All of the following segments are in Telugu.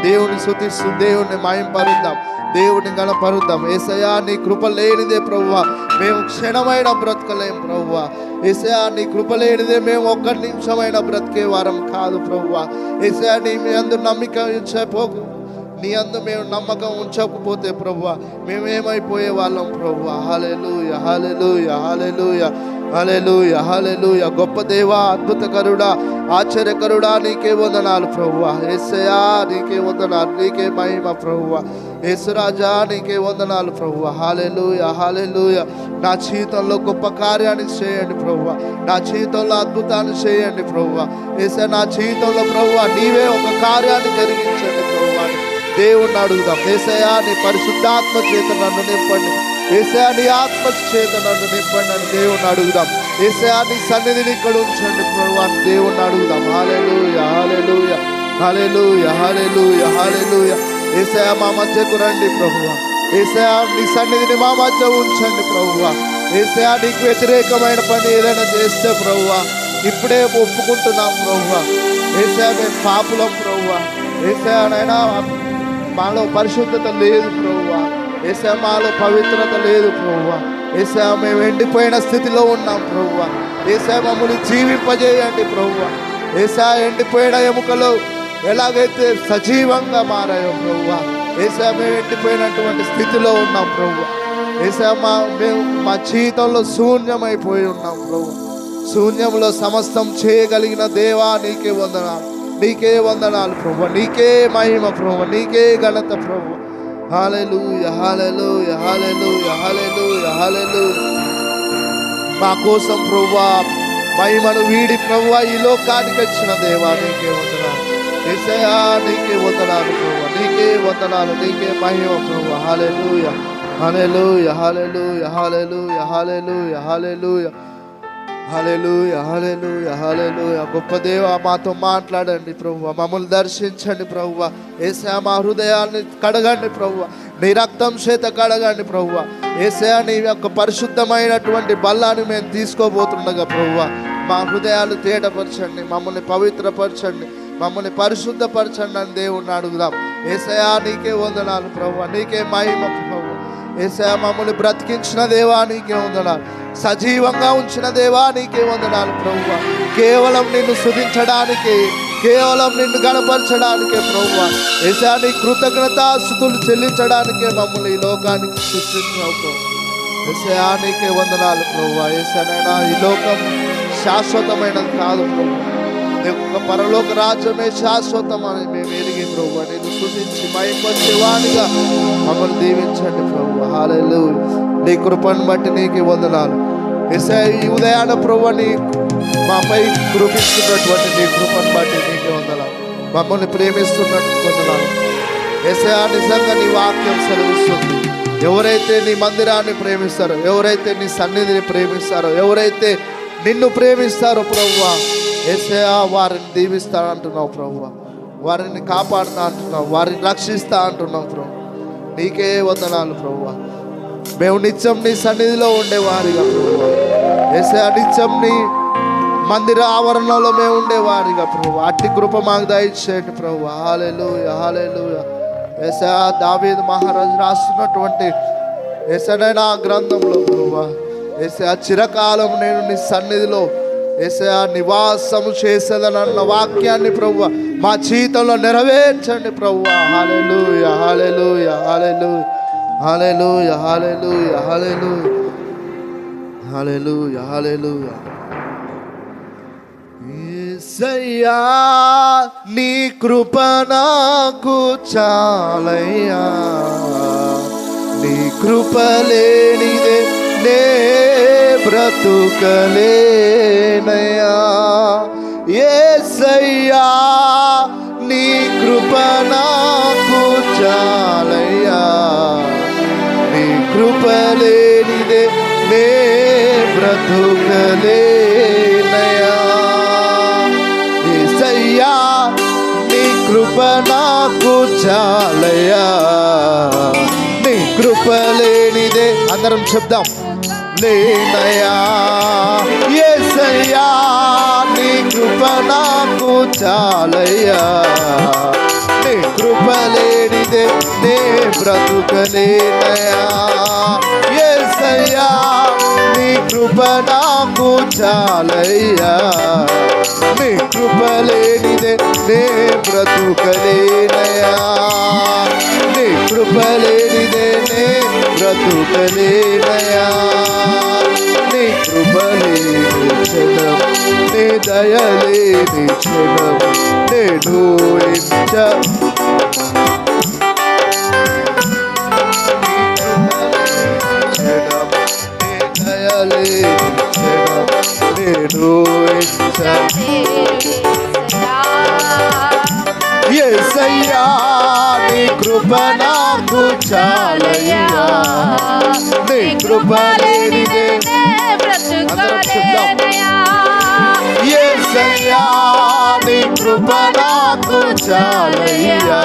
దేవుని స్తుతిస్తూ దేవుని మహింపరుద్దాం, దేవుని గణపరుద్దాం. యేసయ్యా నీ కృప లేనిదే ప్రభువా మేము క్షణమైన బ్రతకలేం ప్రభువా. యేసయ్యా నీ కృప లేనిదే మేము ఒక్క నిమిషమైన బ్రతికే వారం కాదు ప్రభువా. యేసయ్యా నీ అందు నమ్మిక ఉంచకపోకు, నీ అందు మేము నమ్మకం ఉంచకపోతే ప్రభువా మేమేమైపోయే వాళ్ళం ప్రభువా. హల్లెలూయా, హల్లెలూయా, హల్లెలూయా, హల్లెలూయా, హల్లెలూయా. గొప్ప దేవా, అద్భుతకరుడా, ఆశ్చర్యకరుడా, నీకే వందనాలు ప్రభువా. యేసయ్యా నీకే వందనాలు, నీకే మహిమ ప్రభువా. యేసురాజా నీకే వందనాలు ప్రభువా. హల్లెలూయా, హల్లెలూయా. నా జీవితంలో గొప్ప కార్యాన్ని చేయండి ప్రభువా, నా జీవితంలో అద్భుతాన్ని చేయండి ప్రభువా. యేసయ్యా నా జీవితంలో ప్రభువా నీవే ఒక కార్యాన్ని జరిగించండి ప్రభువా. దేవుణ్ణి అడుగుదాం. యేసయ్యా నీ పరిశుద్ధాత్మ చేత నన్ను నింపండి, యేసయ్యా నీ ఆత్మ చేత నన్ను నింపండి అని దేవుణ్ణి అడుగుదాం. యేసయ్యా నీ సన్నిధిని ఇక్కడ ఉంచండి ప్రభువా అని దేవుణ్ణి అడుగుదాం. హల్లెలూయా, హల్లెలూయా, హల్లెలూయా, హల్లెలూయా, హల్లెలూయా. యేసయ్యా మా మధ్యకు రండి ప్రభువా. యేసయ్యా నీ సన్నిధిని మా మధ్య ఉంచండి ప్రభువా. యేసయ్యా నీకు వ్యతిరేకమైన పని ఏదైనా చేస్తే ప్రభువా ఇప్పుడే ఒప్పుకుంటున్నాం ప్రభువా. యేసయ్యా మేము పాపులం ప్రభువా. యేసయ్యా నైనా మాలో పరిశుద్ధత లేదు ప్రభువా. యేసయ్యా మాలో పవిత్రత లేదు ప్రభువా. యేసయ్యా మేము ఎండిపోయిన స్థితిలో ఉన్నాం ప్రభువా. యేసయ్యా మమ్మల్ని జీవింపజేయండి ప్రభువా. యేసయ్యా ఎండిపోయిన ఎముకలు ఎలాగైతే సజీవంగా మారాయో ప్రభువా, యేసయ్యా మేము ఎండిపోయినటువంటి స్థితిలో ఉన్నాం ప్రభువా. యేసయ్యా మేము మా జీవితంలో శూన్యమైపోయి ఉన్నాం ప్రభువా. శూన్యంలో సమస్తం చేయగలిగిన దేవా నీకే వందనాలు, నీకే వందనాలు ప్రభువా. నీకే మహిమ ప్రభువా, నీకే ఘనత ప్రభువా. హల్లెలూయా, హల్లెలూయా, హల్లెలూయా, హల్లెలూయా, హల్లెలూయా. మా కోసం ప్రభువా మహిమను వీడి ప్రభువా ఈ లోకానికి వచ్చిన దేవా నీకే వందనాలు. యేసయ్యా నీకే వందనాలు ప్రభువా, నీకే వందనాలు, నీకే మహిమ ప్రభువా. హల్లెలూయా, హల్లెలూయా, హల్లెలూయా, హల్లెలూయా, హల్లెలూయా, హల్లెలూయా, హల్లెలూయా, హల్లెలూయా, హల్లెలూయా. గొప్ప దేవా మాతో మాట్లాడండి ప్రభువా, మమ్మల్ని దర్శించండి ప్రభువా. యేసయ్యా మా హృదయాన్ని కడగండి ప్రభువా, నీ రక్తం చేత కడగండి ప్రభువా. యేసయ్యా నీ యొక్క పరిశుద్ధమైనటువంటి బల్లాన్ని మేము తీసుకోబోతుండగా ప్రభువా మా హృదయాలు తేటపరచండి, మమ్మల్ని పవిత్రపరచండి, మమ్మల్ని పరిశుద్ధపరచండి అని దేవుణ్ణి అడుగుదాం. యేసయ్యా నీకే వందనాలు ప్రభువా, నీకే మహిమ ప్రభువా. యేసయ్యా మమ్మల్ని బ్రతికించిన దేవా నీకే వందనాలు, సజీవంగా ఉంచిన దేవా నీకే వందనాలు ప్రభువా. కేవలం నిన్ను స్తుతించడానికి, కేవలం నిన్ను గణపరచడానికే ప్రభువా. యేసయ్యా నీ కృతజ్ఞతాస్తుతులు చెల్లించడానికే మమ్మల్ని ఈ లోకానికి సృష్టించావు ప్రభువా. యేసయ్యా నీకే వందనాలు ప్రభువా. యేసయ్యా ఈ లోకం శాశ్వతమైనది కాదు ప్రభువా, ఒక పరలోక రాజ్యమే శాశ్వతం అని మేము ఎరిగి ప్రభువా నేను స్తుతించి మహిమపరిచేవానిగా మమ్మల్ని దీవించండి ప్రభువా. హల్లెలూయా. నీ కృపను బట్టి నీకు వందనాలు యేసయ్యా. ఈ ఉదయాన ప్రభువా నీ మాపై కృపిస్తున్నటువంటి నీ కృపను బట్టి నీకు వందనాలు, మమ్మల్ని ప్రేమిస్తున్నట్టు వందనాలు యేసయ్యా. నిజంగా నీ వాక్యం సెలవిస్తుంది, ఎవరైతే నీ మందిరాన్ని ప్రేమిస్తారో, ఎవరైతే నీ సన్నిధిని ప్రేమిస్తారో, ఎవరైతే నిన్ను ప్రేమిస్తారో ప్రభువా యేసయ్యా వారిని దీవిస్తా అంటున్నావు ప్రభువా, వారిని కాపాడుతా అంటున్నావు, వారిని రక్షిస్తా అంటున్నావు ప్రభు. నీకే వందనాలు ప్రభువా. మేము నిత్యం నీ సన్నిధిలో ఉండేవారిగా ప్రభువా యేసయ్యా, నిత్యం నీ మందిర ఆవరణలో మేము ఉండేవారిగా ప్రభువా. అట్టి కృప మాకు దయచేయండి ప్రభువా. హల్లెలూయా, హల్లెలూయా. యేసయ్యా దావీదు మహారాజు రాస్తున్నటువంటి యేసయ్యా గ్రంథంలో ప్రభువా యేసయ్యా చిరకాలం నేను నీ సన్నిధిలో యేసయ్యా నివాసము చేసేదనన్న వాక్యాన్ని ప్రభువా మా జీవితంలో నెరవేర్చండి ప్రభువా. హల్లెలూయా, హల్లెలూయా, హల్లెలూయా, హల్లెలూయా, హల్లెలూయా, హల్లెలూయా, హల్లెలూయా, హల్లెలూయా. యేసయ్యా నీ కృప నాకు చాలయ్యా, నీ కృప లేనిదే నే బ్రతుకలేనయ్యా. యేసయ్యా నీ కృప నాకు చాలయ్యా, నీ కృప లేనిదే నే బ్రతుకలేనయ్యా. యేసయ్యా నీ కృప నాకు చాలయ్యా, నీ కృప లేనిదే అందరం చెప్దాం లేనయ్యా. యేసయ్యా నీ కృప నాకు చాలయ్యా, నీ కృప లేనిదే నే బ్రతుకలేనయా. యేసయ్యా నీ కృప నాకు చాలయ్యా, నీ కృప లేనిదే నే బ్రతుకలేనయా, నీ కృప లేనిదే నే బ్రతుకలేనయా. నీ కృప లేని క్షణం, నీ దయలేని క్షణం నేను యేసయ్యా నీ కృప నాకు చాలయ్యా, నీ కృప లేనిదే యేసయ్యా నీ కృప నాకు చాలయ్యా,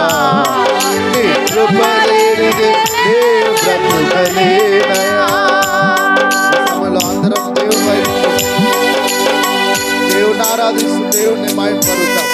నీ కృప లేనిదే నే బ్రతుకలేనయా. అందరం దేవుని ఆరాధిస్తూ దేవుణ్ణి మహిమపరుద్దాం.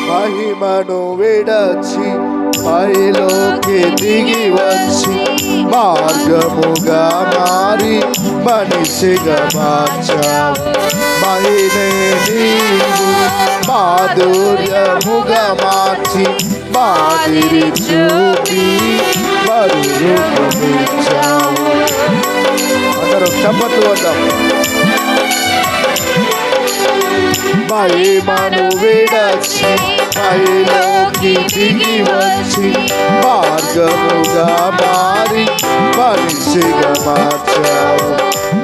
మహిమను విడచి పైలోకి దిగి వచ్చి మార్గముగా మారి మనిషిగా మార్చావు. మహినే నీవు మాధుర్యముగా మార్చి మాదిరి చూపి మరురూపమిచ్చావు. అందరం చప్పట్లు వద్దాం. మహిమను విడచి పైలోకి దిగి వచ్చి మార్గముగా మారి మనిషిగా మార్చావు.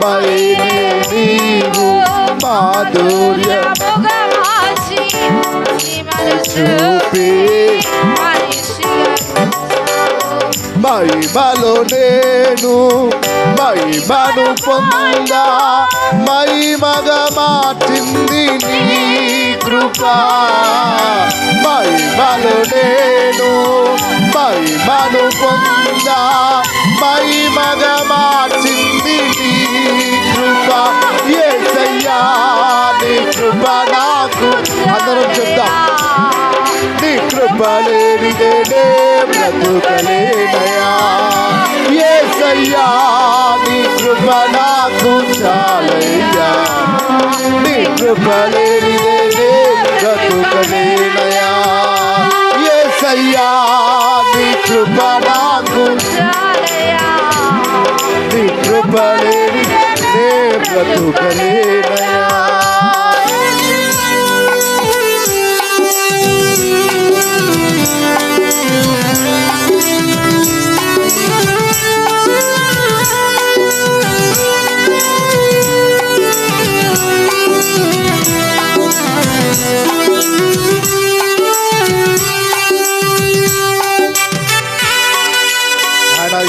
మహిమే నీవు మాధుర్యముగా మార్చి చూపి మహిమలో నేను మహిమను పొందా, మహిమగా మార్చింది నీ కృప. మహిమలో నేను మహిమను పొందా, మహిమగా మార్చింది నీ కృప. యేసయ్యా నీ కృప నాకు, అందరం చెప్తాం, నీ కృప లేనిదే నే బ్రతుకలేనయా. యేసయ్యా నీ కృప నాకు చాలయ్యా, నీ కృప లేనిదే నే బ్రతుకలేనయా. యేసయ్యా నీ కృప నాకు చాలయ్యా, నీ కృప లేనిదే నే బ్రతుకలేనయా.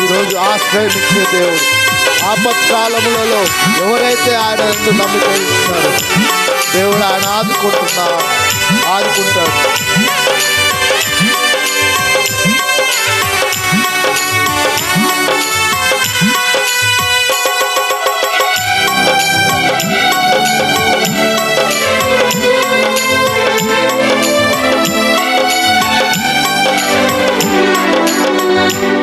ఈరోజు ఆశ్రయించే దేవుడు, ఆపత్కాలములలో ఎవరైతే ఆయన ఎందుకు నమ్మిక ఇస్తున్నారో దేవుడు ఆయన ఆదుకుంటాడు.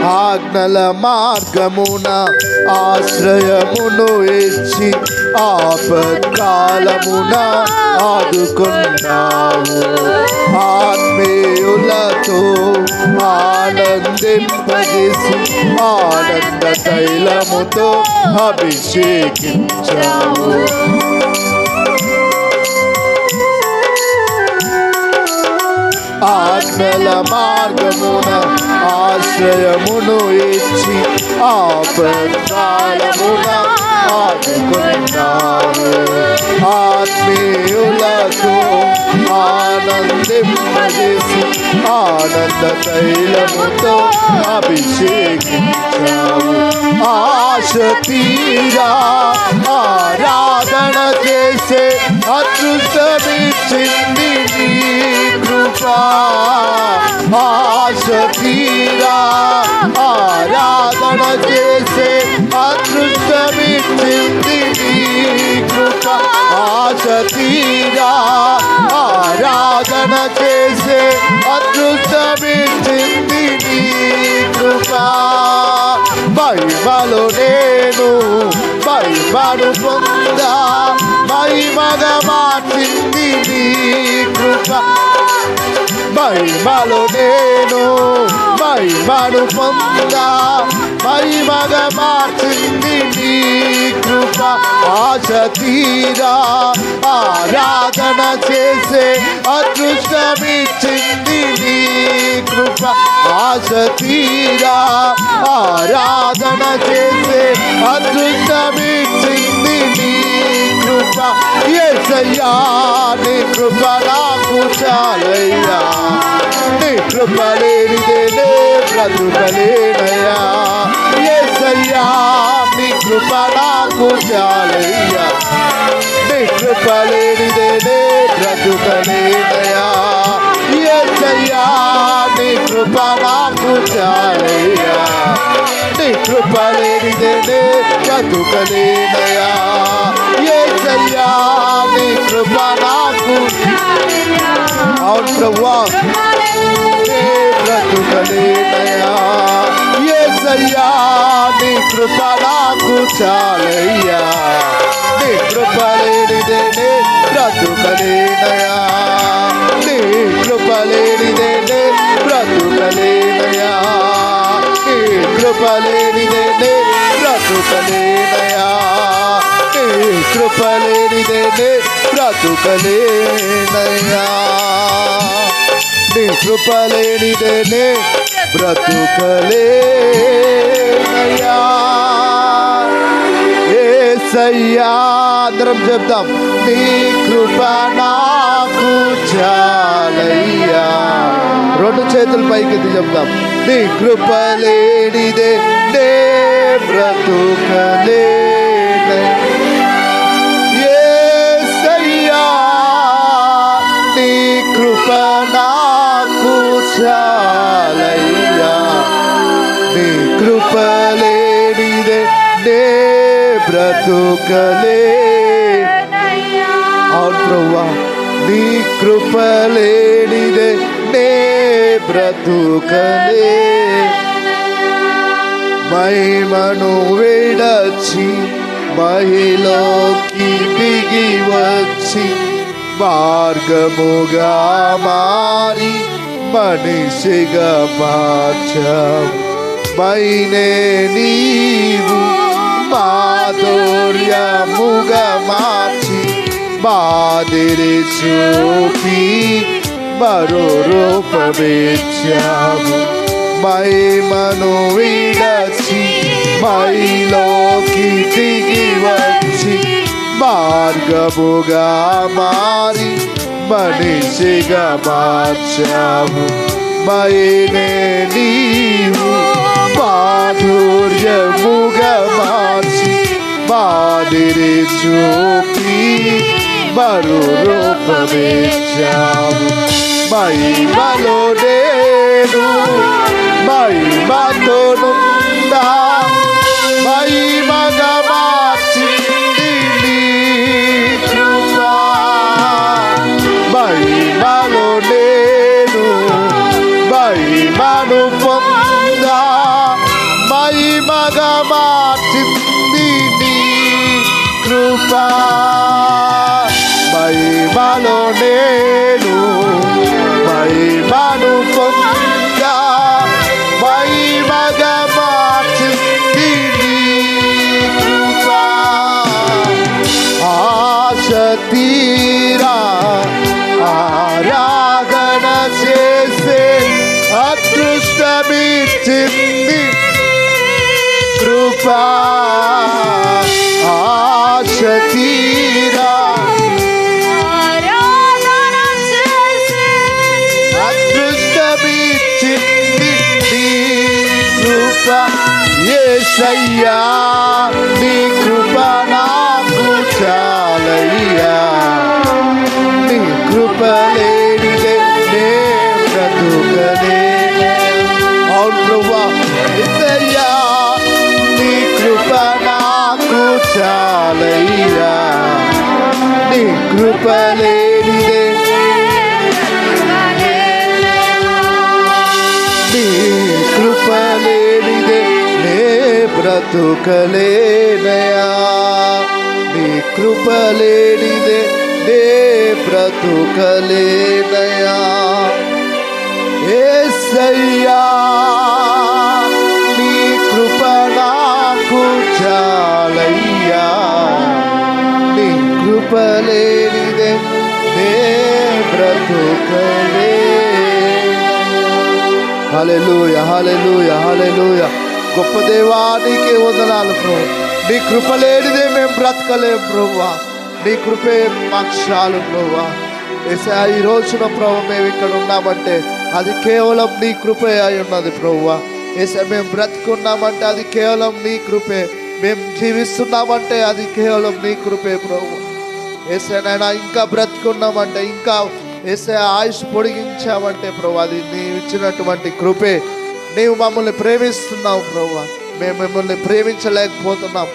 ఆజ్ఞల మార్గమున ఆశ్రయమును ఇచ్చి ఆపత్కాలమున ఆదుకున్నావు. ఆత్మీయులతో ఆనందింపజేసి ఆనంద తైలముతో అభిషేకించావు. ఆజ్ఞల మార్గమున ఆశ్రయమును ఇచ్చి ఆపత్కాలమున ఆదుకుంటావు. ఆత్మీయులతో ఆనందింపజేసి ఆనంద తైలముతో అభిషేకించావు. ఆశ తీరా ఆరాధన చేసే అదృష్టమిచ్చింది నీ కృపా. ఆశ తీరా ఆరాధన చేసే అదృష్టమిచ్చింది నీ కృప. ఆశ తీరా ఆరాధన చేసే అదృష్టమిచ్చింది నీ కృప. మహిమలో నేను మహిమను పొందా మహిమగా మార్చింది నీ కృప. మహిమలో నేను మహిమను పొందా మహిమగా మార్చింది నీ కృప. ఆశ తీరా ఆరాధన చేసే అదృష్టమిచ్చింది నీ కృప. ఆశ తీరా ఆరాధన చేసే అదృష్టమిచ్చింది నీ కృప. యేసయ్యా నీ కృప నాకు చాలయ్యా. నీ కృప లేనిదేనే బ్రతుకలేనయ్యా. యేసయ్యా నీ కృప నాకు చాలయ్యా. నీ కృప లేనిదేనే బ్రతుకలేనయ్యా. యేసయ్యా నీ కృప నాకు చాలయ్యా. నీ కృప లేనిదేనే బ్రతుకలేనయ్యా. యేసయ్యా నీ కృప నాకు అవును ప్రభువా బ్రతుకలేనయ్యా. యేసయ్యా నీ కృప నాకు చాలయ్యా. నీ కృప లేనిదేనే బ్రతుకలేనయ్యా. నీ కృప లేనిదేనే బ్రతుకలేనయ్యా. నీ కృప లేనిదేనే బ్రతుకలేనయ్యా. నీ కృప లేనిదేనే బ్రతుకలేనయ్యా. నీ కృప లేనిదేనే బ్రతుకలేనయ్యా. యేసయ్యా అందరం చెప్తాం. నీ కృప నాకు చాలయ్యా. రెండు చేతులు పైకెత్తి చెప్తాం. నీ కృప లేనిదే నే బ్రతుకలేనయ్యా. యేసయ్యా నీ కృప నాకు చాలయ్యా. నీ కృప లేనిదే నే బ్రతుకలే. అవును ప్రభువా నీ కృప లేనిదే నే బ్రతుకలే. మహిమను విడచి మహిలోకి దిగి వచ్చి మార్గముగా మారి మనిషిగా మార్చావు. మైనే నీవు మాధుర్యముగా మార్చి మాదిరి చూపి మరో రూపమిచ్చావు. మహిమను విడచి మహిలోకి దిగి వచ్చి మార్గముగా మారి మనిషిగా మార్చావు. మైనే నీవు మాధుర్యముగా మార్చి మాదిరి చూపి మరో రూపమిచ్చావు. మహిమలో నేను మహిమతోనుందా మహిమగా మార్చింది నీ కృప. మహిమలో నేను మహిమను పొందా మహిమగా మార్చింది నీ కృప. మహిమలో నేను మహిమను పొందా మహిమగా మార్చింది నీ కృప. ఆశ తీరా ఆరాధన చే అదృష్టమిచ్చింది కృపా ఆశ తీరా అదృష్టమిచ్చింది నీ కృప యేసయ్యా నీ కృప నాకు చాలయ్యా నీ కృప లేనిదే నే బ్రతుకనే అవును ప్రభువా యేసయ్యా నీ కృప నాకు చాలయ్యా నీ కృప లేనిదే నీ కృప లేనిదే నే బ్రతుకలేనయా నీ కృప లేనిదే నే బ్రతుకలేనయా యేసయ్యా నీ కృప నాకు చాలయ్యా నీ కృప లేనిదే నే బ్రతుకలే హల్లెలూయా హల్లెలూయా హల్లెలూయా గొప్ప దేవానికి వందనాలు ప్రభు నీ కృప లేనిదే మేము బ్రతకలేం ప్రభువా నీ కృపే మాకు చాలు ప్రభువా యేసయ్యా ఈ రోజున ప్రభు మేము ఇక్కడ ఉన్నామంటే అది కేవలం నీ కృపే అయి ఉన్నది ప్రభువా యేసయ్యా మేము బ్రతుకున్నామంటే అది కేవలం నీ కృపే మేము జీవిస్తున్నామంటే అది కేవలం నీ కృపే ప్రభువా యేసయ్యా ఇంకా బ్రతుకున్నామంటే ఇంకా యేసయ్యా ఆయుష్ పొడిగించామంటే ప్రభు అది నీవు ఇచ్చినటువంటి కృపే నీవు మమ్మల్ని ప్రేమిస్తున్నావు ప్రభువా మేము మిమ్మల్ని ప్రేమించలేకపోతున్నాం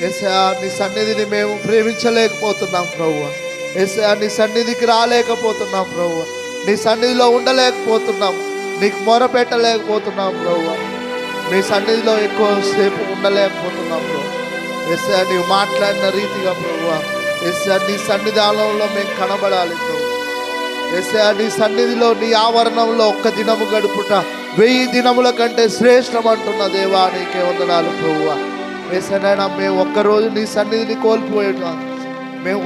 యేసయ్యా నీ సన్నిధిని మేము ప్రేమించలేకపోతున్నాం ప్రభువా యేసయ్యా నీ సన్నిధికి రాలేకపోతున్నాం ప్రభువా నీ సన్నిధిలో ఉండలేకపోతున్నాం నీకు మొరపెట్టలేకపోతున్నాం ప్రభువా నీ సన్నిధిలో ఎక్కువసేపు ఉండలేకపోతున్నాం ప్రభు యేసయ్యా నీవు మాట్లాడిన రీతిగా ప్రభువా యేసయ్యా నీ సన్నిధానంలో మేము కనబడాలి ప్రభు యేసయ్యా నీ సన్నిధిలో నీ ఆవరణంలో ఒక్క దినము గడుపుట 1000 దినముల కంటే శ్రేష్టం అంటున్న దేవా నీకే వందనాలు ప్రభువా యేసయ్యా మేము ఒక్కరోజు నీ సన్నిధిని కోల్పోయినా మేము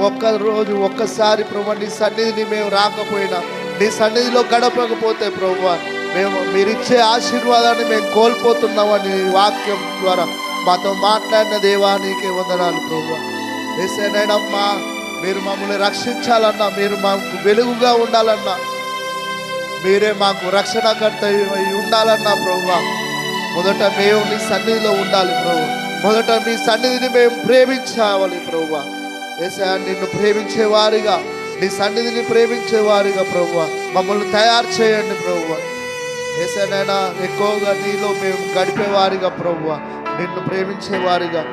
ఒక్కసారి ప్రభు నీ సన్నిధిని మేము రాకపోయినా నీ సన్నిధిలో గడపకపోతే ప్రభువా మేము మీరిచ్చే ఆశీర్వాదాన్ని మేము కోల్పోతున్నామని వాక్యం ద్వారా మాతో మాట్లాడిన దేవా నీకే వందనాలు ప్రభువా యేసయ్యా మీరు మమ్మల్ని రక్షించాలన్నా మీరు మాకు వెలుగుగా ఉండాలన్నా మీరే మాకు రక్షణకర్త ఉండాలన్నా ప్రభువా మొదట మేము నీ సన్నిధిలో ఉండాలి ప్రభు మొదట నీ సన్నిధిని మేము ప్రేమించాలి ప్రభువా యేసయ్యా నిన్ను ప్రేమించేవారిగా నీ సన్నిధిని ప్రేమించేవారిగా ప్రభువా మమ్మల్ని తయారు చేయండి ప్రభువా యేసయ్యా ఎక్కువగా నీలో మేము గడిపేవారిగా ప్రభువా నిన్ను ప్రేమించేవారిగా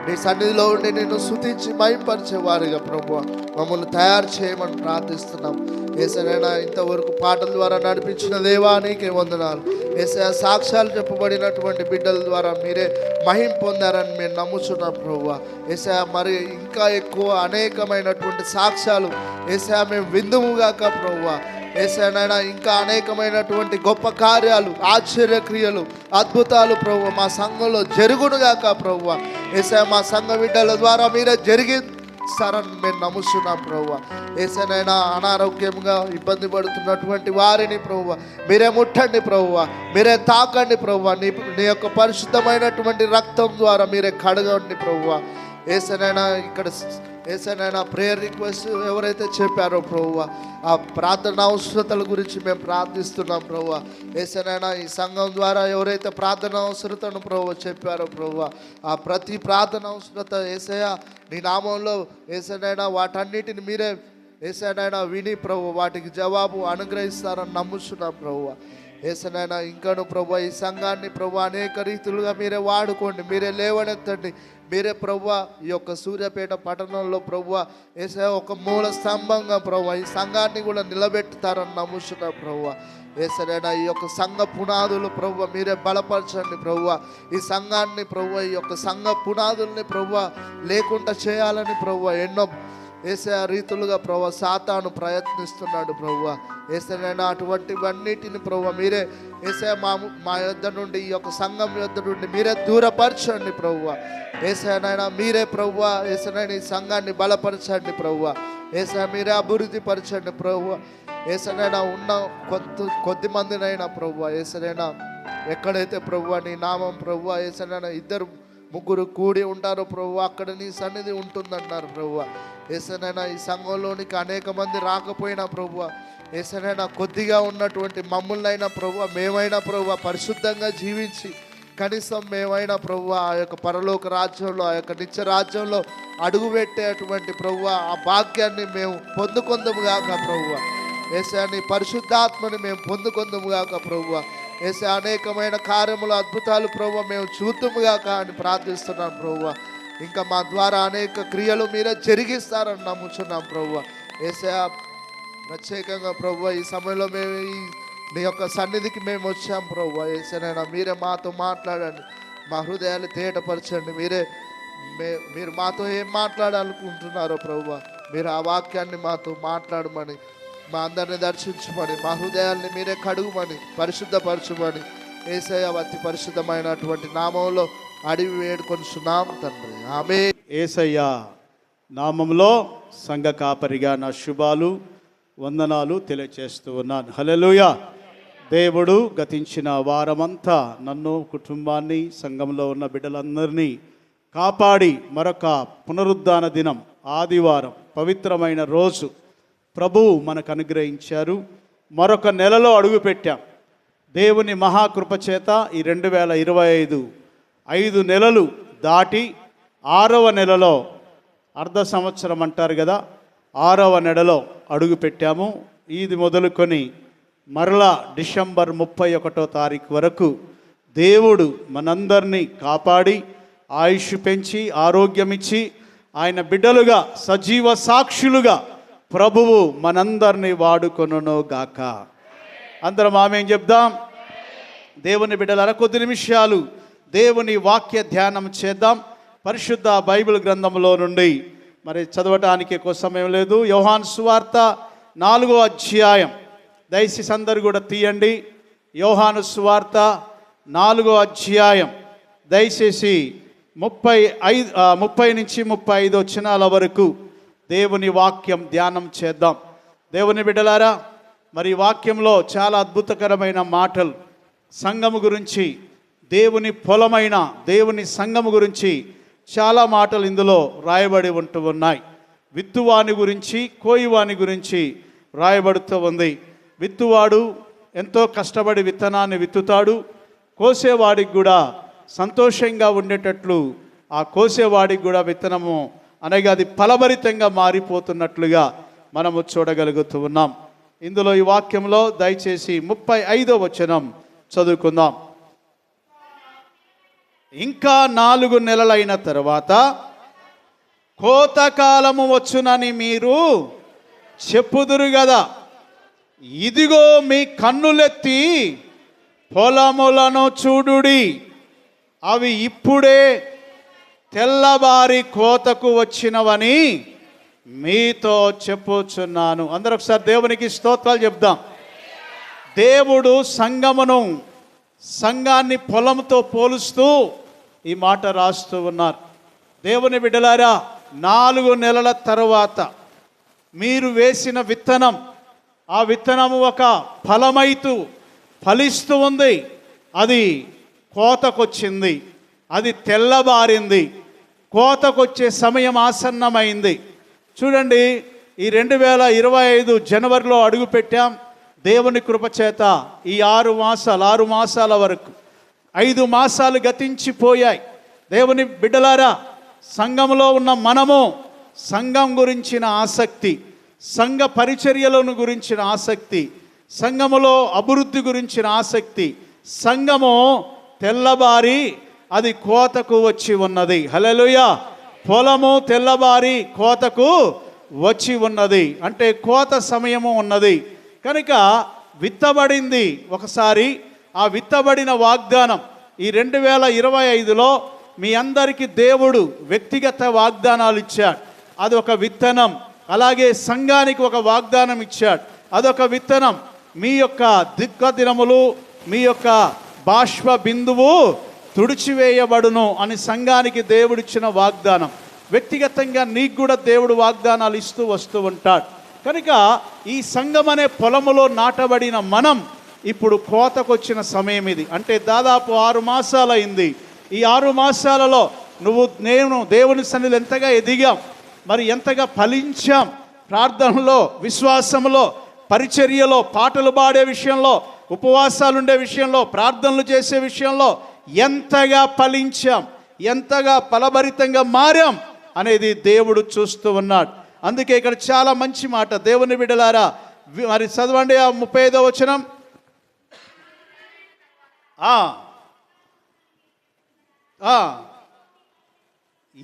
నీ సన్నిధిలో ఉండి నిన్ను స్తుతించి మహింపరిచేవారిగా ప్రభువా మమ్మల్ని తయారు చేయమని ప్రార్థిస్తున్నాం యేసయ్యా ఇంతవరకు పాటల ద్వారా నడిపించిన దేవా నీకే వందనాలు యేసయ్యా సాక్ష్యాలు చెప్పబడినటువంటి బిడ్డల ద్వారా మీరే మహిమ పొందారని మేము నమ్ముచున్నాం ప్రభువా యేసయ్యా మరి ఇంకా ఎక్కువ అనేకమైనటువంటి సాక్ష్యాలు యేసయ్యా మేము విందుముగాక ప్రభువా యేసయ్యా ఇంకా అనేకమైనటువంటి గొప్ప కార్యాలు ఆశ్చర్యక్రియలు అద్భుతాలు ప్రభువా మా సంఘంలో జరుగునుగాక ప్రభువా యేసయ్యా మా సంఘ బిడ్డల ద్వారా మీరే జరిగిస్తారని మేము నమ్ముతున్నాం ప్రభువా యేసయ్యా అనారోగ్యంగా ఇబ్బంది పడుతున్నటువంటి వారిని ప్రభువా మీరే ముట్టండి ప్రభువా మీరే తాకండి ప్రభువా నీ యొక్క పరిశుద్ధమైనటువంటి రక్తం ద్వారా మీరే కడగండి ప్రభువా యేసయ్యా ఇక్కడ యేసయ్యా ప్రేయర్ రిక్వెస్ట్ ఎవరైతే చెప్పారో ప్రభువా ఆ ప్రార్థన అవసరతల గురించి మేము ప్రార్థిస్తున్నాం ప్రభువా యేసయ్యా ఈ సంఘం ద్వారా ఎవరైతే ప్రార్థన అవసరతను ప్రభువా చెప్పారో ప్రభువా ఆ ప్రతి ప్రార్థన అవసరత యేసయ్యా నీ నామంలో యేసయ్యా వాటన్నిటిని మీరే యేసయ్యా విని ప్రభు వాటికి జవాబు అనుగ్రహిస్తారని నమ్ముతున్నాం ప్రభువా యేసయ్యా ఇంకాను ప్రభువా ఈ సంఘాన్ని ప్రభు అనేక రీతులుగా మీరే వాడుకోండి మీరే లేవనెత్తండి మీరే ప్రభువా ఈ యొక్క సూర్యాపేట పట్టణంలో ప్రభువా యేసయ్యా ఒక మూల స్తంభంగా ప్రభువా ఈ సంఘాన్ని కూడా నిలబెట్టుతారని నమ్ముతున్నా ప్రభువా యేసయ్యా ఈ యొక్క సంఘ పునాదులు ప్రభువా మీరే బలపరచండి ప్రభువా ఈ సంఘాన్ని ప్రభువా ఈ యొక్క సంఘ పునాదుల్ని ప్రభువా లేకుండా చేయాలని ప్రభువా ఎన్నో యేసయ్యా రీతులుగా ప్రభువా సాతాను ప్రయత్నిస్తున్నాడు ప్రభువా యేసయ్యా అటువంటివన్నిటిని ప్రభువా మీరే యేసయ్యా మా యొద్ద నుండి ఈ యొక్క సంఘం యొద్ద నుండి మీరే దూరపరచండి ప్రభువా యేసయ్యా మీరే ప్రభువా యేసయ్యా ఈ సంఘాన్ని బలపరచండి ప్రభువా యేసయ్యా మీరే అభివృద్ధి పరచండి ప్రభువా ఏసనైనా ఉన్న కొద్ది మందినైనా ప్రభువా ఏసనైనా ఎక్కడైతే ప్రభువా నీ నామం ప్రభువా ఏసనైనా 2-3 కూడి ఉంటారో ప్రభువా అక్కడ నీ సన్నిధి ఉంటుందన్నారు ప్రభువా. ఏసనైనా ఈ సంఘంలోనికి అనేక మంది రాకపోయినా ప్రభువా ఏసనైనా కొద్దిగా ఉన్నటువంటి మమ్మల్నైనా ప్రభువా మేమైనా ప్రభువా పరిశుద్ధంగా జీవించి కనీసం మేమైనా ప్రభువా ఆ యొక్క పరలోక రాజ్యంలో ఆ యొక్క నిత్య రాజ్యంలో అడుగుపెట్టేటువంటి ప్రభువా ఆ భాగ్యాన్ని మేము పొందుకొందుముగాక ప్రభువా. యేసయ్యా నీ పరిశుద్ధాత్మని మేము పొందుకొందుముగాక ప్రభువా. యేసయ్యా అనేకమైన కార్యములు అద్భుతాలు ప్రభువా మేము చూద్దుముగాక అని ప్రార్థిస్తున్నాం ప్రభువా. ఇంకా మా ద్వారా అనేక క్రియలు మీరే జరిగిస్తారని నమ్ముచున్నాం ప్రభువా. యేసయ్యా ప్రత్యేకంగా ప్రభువా ఈ సమయంలో మేము నీ యొక్క సన్నిధికి మేము వచ్చాం ప్రభువా. యేసయ్యా మీరే మాతో మాట్లాడండి, మా హృదయాలు తేటపరచండి. మీరు మాతో ఏం మాట్లాడాలనుకుంటున్నారో ప్రభువా మీరు ఆ వాక్యాన్ని మాతో మాట్లాడమని, మా అందరిని దర్శించమని, మా హృదయాల్ని మీరే కడుగుమని, పరిశుద్ధపరచుమని యేసయ్య అతి పరిశుద్ధమైనటువంటి నామంలో అడిగి వేడుకొనుచున్నాం తండ్రి, ఆమేన్. యేసయ్య నామంలో సంఘ కాపరిగా నా శుభాలు వందనాలు తెలియచేస్తూ ఉన్నాను. హల్లెలూయా. దేవుడు గతించిన వారమంతా నన్ను, కుటుంబాన్ని, సంఘంలో ఉన్న బిడ్డలందరినీ కాపాడి మరొక పునరుద్ధాన దినం ఆదివారం పవిత్రమైన రోజు ప్రభువు మనకు అనుగ్రహించారు. మరొక నెలలో అడుగుపెట్టాం. దేవుని మహాకృప చేత ఈ 2025 5 నెలలు దాటి 6వ నెలలో అర్ధ సంవత్సరం అంటారు కదా, 6వ నెలలో అడుగుపెట్టాము. ఇది మొదలుకొని మరలా డిసెంబర్ 31వ తారీఖు వరకు దేవుడు మనందరినీ కాపాడి ఆయుష్ పెంచి ఆరోగ్యమిచ్చి ఆయన బిడ్డలుగా సజీవ సాక్షులుగా ప్రభువు మనందరినీ వాడుకొనును గాక. అందరం ఆమేన్ చెప్దాం. దేవుని బిడ్డలారా కొద్ది నిమిషాలు దేవుని వాక్య ధ్యానం చేద్దాం. పరిశుద్ధ బైబిల్ గ్రంథంలో నుండి మరి చదవటానికి ఎక్కువ సమయం లేదు. యోహాను సువార్త 4వ అధ్యాయం, దయచేసి అందరూ కూడా తీయండి. యోహాను సువార్త 4వ అధ్యాయం దయచేసి 30 నుంచి 35 వచనాల వరకు దేవుని వాక్యం ధ్యానం చేద్దాం. దేవుని బిడ్డలారా మరి వాక్యంలో చాలా అద్భుతకరమైన మాటలు సంఘము గురించి, దేవుని పొలమైన దేవుని సంఘము గురించి చాలా మాటలు ఇందులో రాయబడి ఉంటూ ఉన్నాయి. విత్తువాని గురించి, కోయివాని గురించి రాయబడుతూ ఉంది. విత్తువాడు ఎంతో కష్టపడి విత్తనాన్ని విత్తుతాడు. కోసేవాడికి కూడా సంతోషంగా ఉండేటట్లు ఆ కోసేవాడికి కూడా విత్తనము అనగా అది ఫలభరితంగా మారిపోతున్నట్లుగా మనము చూడగలుగుతూ ఉన్నాం. ఇందులో ఈ వాక్యంలో దయచేసి 35వ వచనం చదువుకుందాం. ఇంకా 4 నెలలైన తర్వాత కోతకాలము వచ్చునని మీరు చెప్పుదురు కదా. ఇదిగో మీ కన్నులెత్తి పొలములను చూడుడి, అవి ఇప్పుడే తెల్లబారి కోతకు వచ్చినవని మీతో చెప్పుచున్నాను. అందరూ ఒకసారి దేవునికి స్తోత్రాలు చెప్దాం. దేవుడు సంఘాన్ని పొలంతో పోలుస్తూ ఈ మాట రాస్తూ ఉన్నారు. దేవుని బిడ్డలారా 4 నెలల తరువాత మీరు వేసిన విత్తనం, ఆ విత్తనము ఒక ఫలమైతూ ఫలిస్తూ ఉంది. అది కోతకొచ్చింది, అది తెల్లబారింది, కోతకొచ్చే సమయం ఆసన్నమైంది. చూడండి, ఈ 2025 జనవరిలో అడుగుపెట్టాం. దేవుని కృపచేత ఈ 6 మాసాల వరకు 5 మాసాలు గతించిపోయాయి. దేవుని బిడ్డలారా, సంఘంలో ఉన్న మనము సంఘం గురించిన ఆసక్తి, సంఘ పరిచర్యలను గురించిన ఆసక్తి, సంఘములో అభివృద్ధి గురించిన ఆసక్తి, సంఘము తెల్లబారి అది కోతకు వచ్చి ఉన్నది. హల్లెలూయా. పొలము తెల్లబారి కోతకు వచ్చి ఉన్నది అంటే కోత సమయము ఉన్నది. కనుక విత్తబడింది ఒకసారి. ఆ విత్తబడిన వాగ్దానం ఈ 2025లో మీ అందరికీ దేవుడు వ్యక్తిగత వాగ్దానాలు ఇచ్చాడు. అదొక విత్తనం. అలాగే సంఘానికి ఒక వాగ్దానం ఇచ్చాడు, అదొక విత్తనం. మీ యొక్క దినములు, మీ యొక్క బాష్ప బిందువు తుడిచివేయబడును అని సంఘానికి దేవుడిచ్చిన వాగ్దానం. వ్యక్తిగతంగా నీకు కూడా దేవుడు వాగ్దానాలు ఇస్తూ వస్తూ ఉంటాడు. కనుక ఈ సంఘం అనే పొలములో నాటబడిన మనం ఇప్పుడు కోతకొచ్చిన సమయం ఇది. అంటే దాదాపు 6 మాసాలు అయింది. ఈ 6 మాసాలలో నేను దేవుని సన్నిధిలో ఎంతగా ఎదిగాం, మరి ఎంతగా ఫలించాం, ప్రార్థనలో, విశ్వాసంలో, పరిచర్యలో, పాటలు పాడే విషయంలో, ఉపవాసాలు ఉండే విషయంలో, ప్రార్థనలు చేసే విషయంలో ఎంతగా ఫలించాం, ఎంతగా ఫలభరితంగా మారాం అనేది దేవుడు చూస్తూ ఉన్నాడు. అందుకే ఇక్కడ చాలా మంచి మాట, దేవుని బిడ్డలారా మరి చదవండి ఆ 35వ వచనం.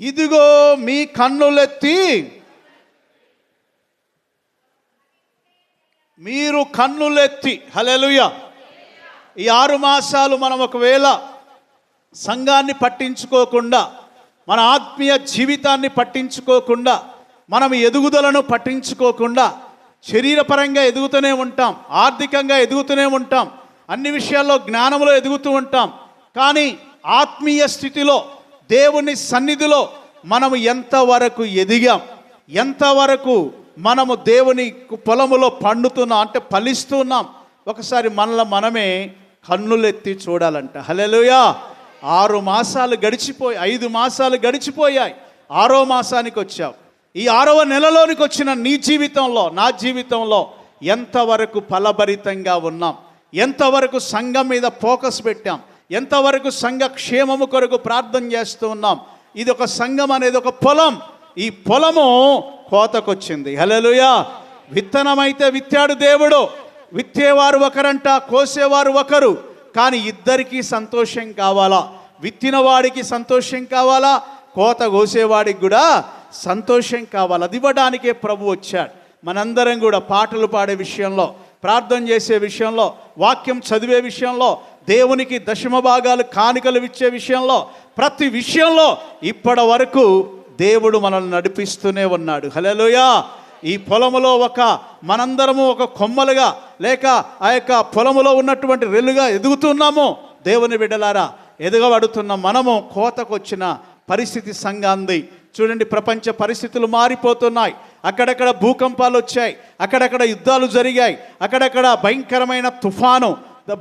ఇదిగో మీ కన్నులెత్తి మీరు కన్నులెత్తి, హల్లెలూయా. ఈ 6 మాసాలు మనం ఒకవేళ సంఘాన్ని పట్టించుకోకుండా, మన ఆత్మీయ జీవితాన్ని పట్టించుకోకుండా, మనం ఎదుగుదలను పట్టించుకోకుండా, శరీరపరంగా ఎదుగుతూనే ఉంటాం, ఆర్థికంగా ఎదుగుతూనే ఉంటాం, అన్ని విషయాల్లో జ్ఞానంలో ఎదుగుతూ ఉంటాం. కానీ ఆత్మీయ స్థితిలో, దేవుని సన్నిధిలో మనము ఎంతవరకు ఎదిగాం, ఎంతవరకు మనము దేవుని పొలములో పండుతున్నాం, అంటే ఫలిస్తున్నాం, ఒకసారి మనలో మనమే కన్నులెత్తి చూడాలంట. హల్లెలూయా. 6 మాసాలు గడిచిపోయి 5 మాసాలు గడిచిపోయాయి, 6వ మాసానికి వచ్చావు. ఈ 6వ నెలలోనికి వచ్చిన నీ జీవితంలో, నా జీవితంలో ఎంతవరకు ఫలభరితంగా ఉన్నాం, ఎంతవరకు సంఘం మీద ఫోకస్ పెట్టాం, ఎంతవరకు సంఘ క్షేమము కొరకు ప్రార్థన చేస్తూ ఉన్నాం. ఇది ఒక సంఘం అనేది ఒక పొలం. ఈ పొలము కోతకొచ్చింది. హల్లెలూయా. విత్తనమైతే విత్తాడు దేవుడు. విత్తేవారు ఒకరంట, కోసేవారు ఒకరు. కానీ ఇద్దరికీ సంతోషం కావాలా? విత్తిన వాడికి సంతోషం కావాలా? కోత కోసేవాడికి కూడా సంతోషం కావాలి. అది ఇవ్వడానికే ప్రభు వచ్చాడు. మనందరం కూడా పాటలు పాడే విషయంలో, ప్రార్థన చేసే విషయంలో, వాక్యం చదివే విషయంలో, దేవునికి దశమ భాగాలు కానుకలు ఇచ్చే విషయంలో, ప్రతి విషయంలో ఇప్పటి వరకు దేవుడు మనల్ని నడిపిస్తూనే ఉన్నాడు. హల్లెలూయా. ఈ పొలములో మనందరము ఒక కొమ్మలుగా, లేక ఆ యొక్క పొలములో ఉన్నటువంటి రెల్లుగా ఎదుగుతున్నాము. దేవుని బిడ్డలారా, ఎదగబడుతున్న మనము కోతకొచ్చిన పరిస్థితి సంఘాంది. చూడండి, ప్రపంచ పరిస్థితులు మారిపోతున్నాయి. అక్కడక్కడ భూకంపాలు వచ్చాయి, అక్కడక్కడ యుద్ధాలు జరిగాయి, అక్కడక్కడ భయంకరమైన తుఫాను,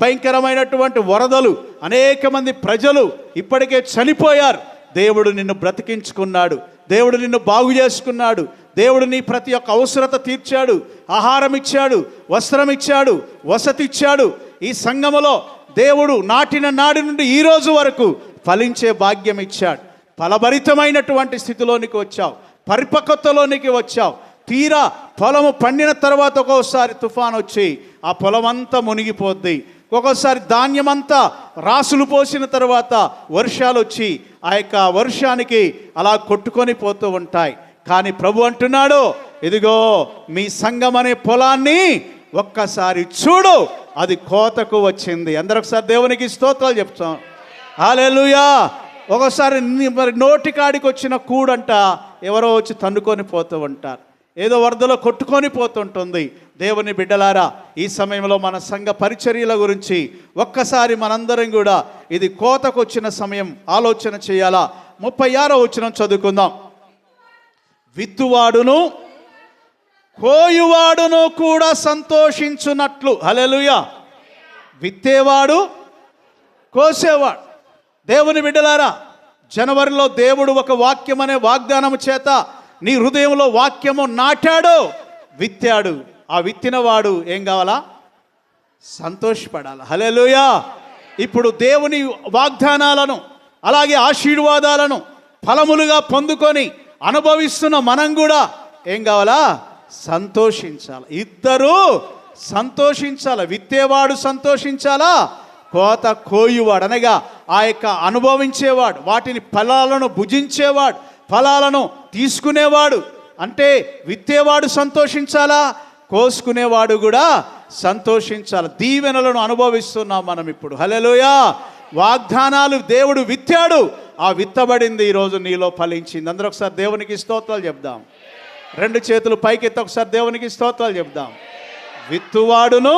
భయంకరమైనటువంటి వరదలు, అనేక మంది ప్రజలు ఇప్పటికే చనిపోయారు. దేవుడు నిన్ను బ్రతికించుకున్నాడు, దేవుడు నిన్ను బాగు చేసుకున్నాడు, దేవుడు నీ ప్రతి ఒక్క అవసరత తీర్చాడు, ఆహారం ఇచ్చాడు, వస్త్రం ఇచ్చాడు, వసతి ఇచ్చాడు. ఈ సంఘములో దేవుడు నాటిన నాటి నుండి ఈ రోజు వరకు ఫలించే భాగ్యం ఇచ్చాడు. ఫలభరితమైనటువంటి స్థితిలోనికి వచ్చావు, పరిపక్వతలోనికి వచ్చావు. తీరా పొలము పండిన తర్వాత ఒక్కోసారి తుఫాన్ వచ్చి ఆ పొలమంతా మునిగిపోద్ది. ఒక్కోసారి ధాన్యమంతా రాసులు పోసిన తర్వాత వర్షాలు వచ్చి ఆ యొక్క వర్షానికి అలా కొట్టుకొని పోతూ ఉంటాయి. కానీ ప్రభు అంటున్నాడు, ఇదిగో మీ సంఘం అనే పొలాన్ని ఒక్కసారి చూడు, అది కోతకు వచ్చింది. అందరూ ఒకసారి దేవునికి స్తోత్రాలు చెప్తాం. హల్లెలూయా. ఒకసారి మరి నోటికాడికి వచ్చిన కూడంట ఎవరో వచ్చి తన్నుకొని పోతూ ఉంటారు, ఏదో వరదలో కొట్టుకొని పోతుంటుంది. దేవుని బిడ్డలారా, ఈ సమయంలో మన సంఘ పరిచర్యల గురించి ఒక్కసారి మనందరం కూడా ఇది కోతకు వచ్చిన సమయం ఆలోచన చేయాలా. 36వ వచనం చదువుకుందాం. విత్తువాడును కోయువాడును కూడా సంతోషించున్నట్లు. హల్లెలూయా. విత్తేవాడు, కోసేవాడు. దేవుని బిడ్డలారా, జనవరిలో దేవుడు ఒక వాక్యం అనే వాగ్దానము చేత నీ హృదయంలో వాక్యము నాటాడు, విత్తాడు. ఆ విత్తినవాడు ఏం కావాలా? సంతోషపడాలి. హల్లెలూయా. ఇప్పుడు దేవుని వాగ్దానాలను, అలాగే ఆశీర్వాదాలను ఫలములుగా పొందుకొని అనుభవిస్తున్న మనం కూడా ఏం కావాలా? సంతోషించాలి. ఇద్దరూ సంతోషించాలి. విత్తేవాడు సంతోషించాలా, కోత కోయువాడు అనగా ఆ యొక్క అనుభవించేవాడు, వాటిని ఫలాలను భుజించేవాడు, ఫలాలను తీసుకునేవాడు. అంటే విత్తేవాడు సంతోషించాలా, కోసుకునేవాడు కూడా సంతోషించాలి. దీవెనలను అనుభవిస్తున్నాం మనం ఇప్పుడు. హల్లెలూయా. వాగ్దానాలు దేవుడు విత్తాడు, ఆ విత్తబడింది ఈరోజు నీలో ఫలించింది. అందరూ ఒకసారి దేవునికి స్తోత్రాలు చెప్దాం. 2 చేతులు పైకెత్తి ఒకసారి దేవునికి స్తోత్రాలు చెప్దాం. విత్తువాడును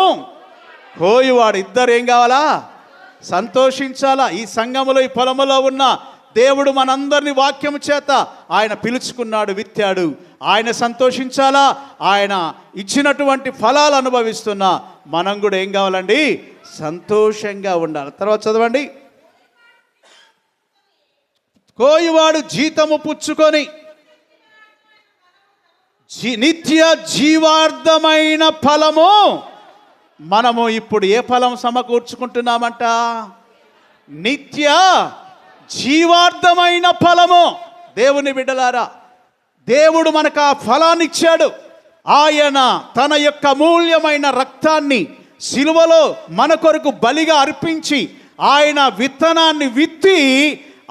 కోయువాడు ఇద్దరు ఏం కావాలా? సంతోషించాలా. ఈ సంఘములో, ఈ పొలములో ఉన్న దేవుడు మనందరినీ వాక్యం చేత ఆయన పిలుచుకున్నాడు, విత్తాడు. ఆయన సంతోషించాలా? ఆయన ఇచ్చినటువంటి ఫలాలు అనుభవిస్తున్నా మనం కూడా ఏం కావాలండి? సంతోషంగా ఉండాలి. తర్వాత చదవండి. కోయువాడు జీతము పుచ్చుకొని నిత్య జీవార్థమైన ఫలము. మనము ఇప్పుడు ఏ ఫలం సమకూర్చుకుంటున్నామంట? నిత్య జీవార్థమైన ఫలము. దేవుని బిడ్డలారా, దేవుడు మనకు ఆ ఫలాన్ని ఇచ్చాడు. ఆయన తన యొక్క అమూల్యమైన రక్తాన్ని సిలువలో మన కొరకు బలిగా అర్పించి ఆయన విత్తనాన్ని విత్తి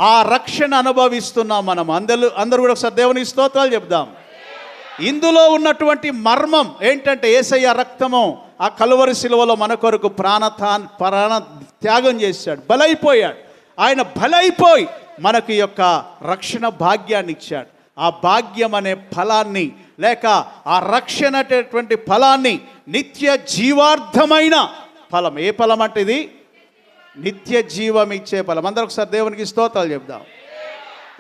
ఆ రక్షణ అనుభవిస్తున్నాం మనం. అందరూ కూడా ఒకసారి దేవునికి స్తోత్రాలు చెప్దాం. ఇందులో ఉన్నటువంటి మర్మం ఏంటంటే, యేసయ్య రక్తము ఆ కలువరి సిలువలో మన కొరకు ప్రాణ త్యాగం చేశాడు, బలైపోయాడు. ఆయన బలైపోయి మనకు ఈ యొక్క రక్షణ భాగ్యాన్ని ఇచ్చాడు. ఆ భాగ్యం అనే ఫలాన్ని, లేక ఆ రక్షణ అనేటువంటి ఫలాన్ని, నిత్య జీవార్థమైన ఫలం. ఏ ఫలం అంటే ఇది? నిత్య జీవం ఇచ్చే ఫలం. అందరూ ఒకసారి దేవునికి స్తోత్రాలు చెప్దాం.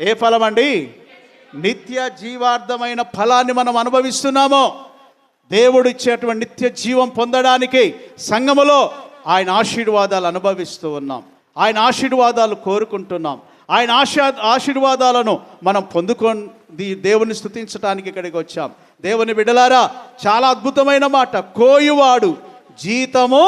ఏ ఫలం అండి? నిత్య జీవార్థమైన ఫలాన్ని మనం అనుభవిస్తున్నామో. దేవుడు ఇచ్చేటువంటి నిత్య జీవం పొందడానికి సంఘములో ఆయన ఆశీర్వాదాలు అనుభవిస్తూ ఉన్నాం. ఆయన ఆశీర్వాదాలు కోరుకుంటున్నాం. ఆయన ఆశీర్వాదాలను మనం పొందుకొని దేవుని స్తుతించడానికి ఇక్కడికి వచ్చాం. దేవుని బిడ్డలారా, చాలా అద్భుతమైన మాట. కోయువాడు జీతము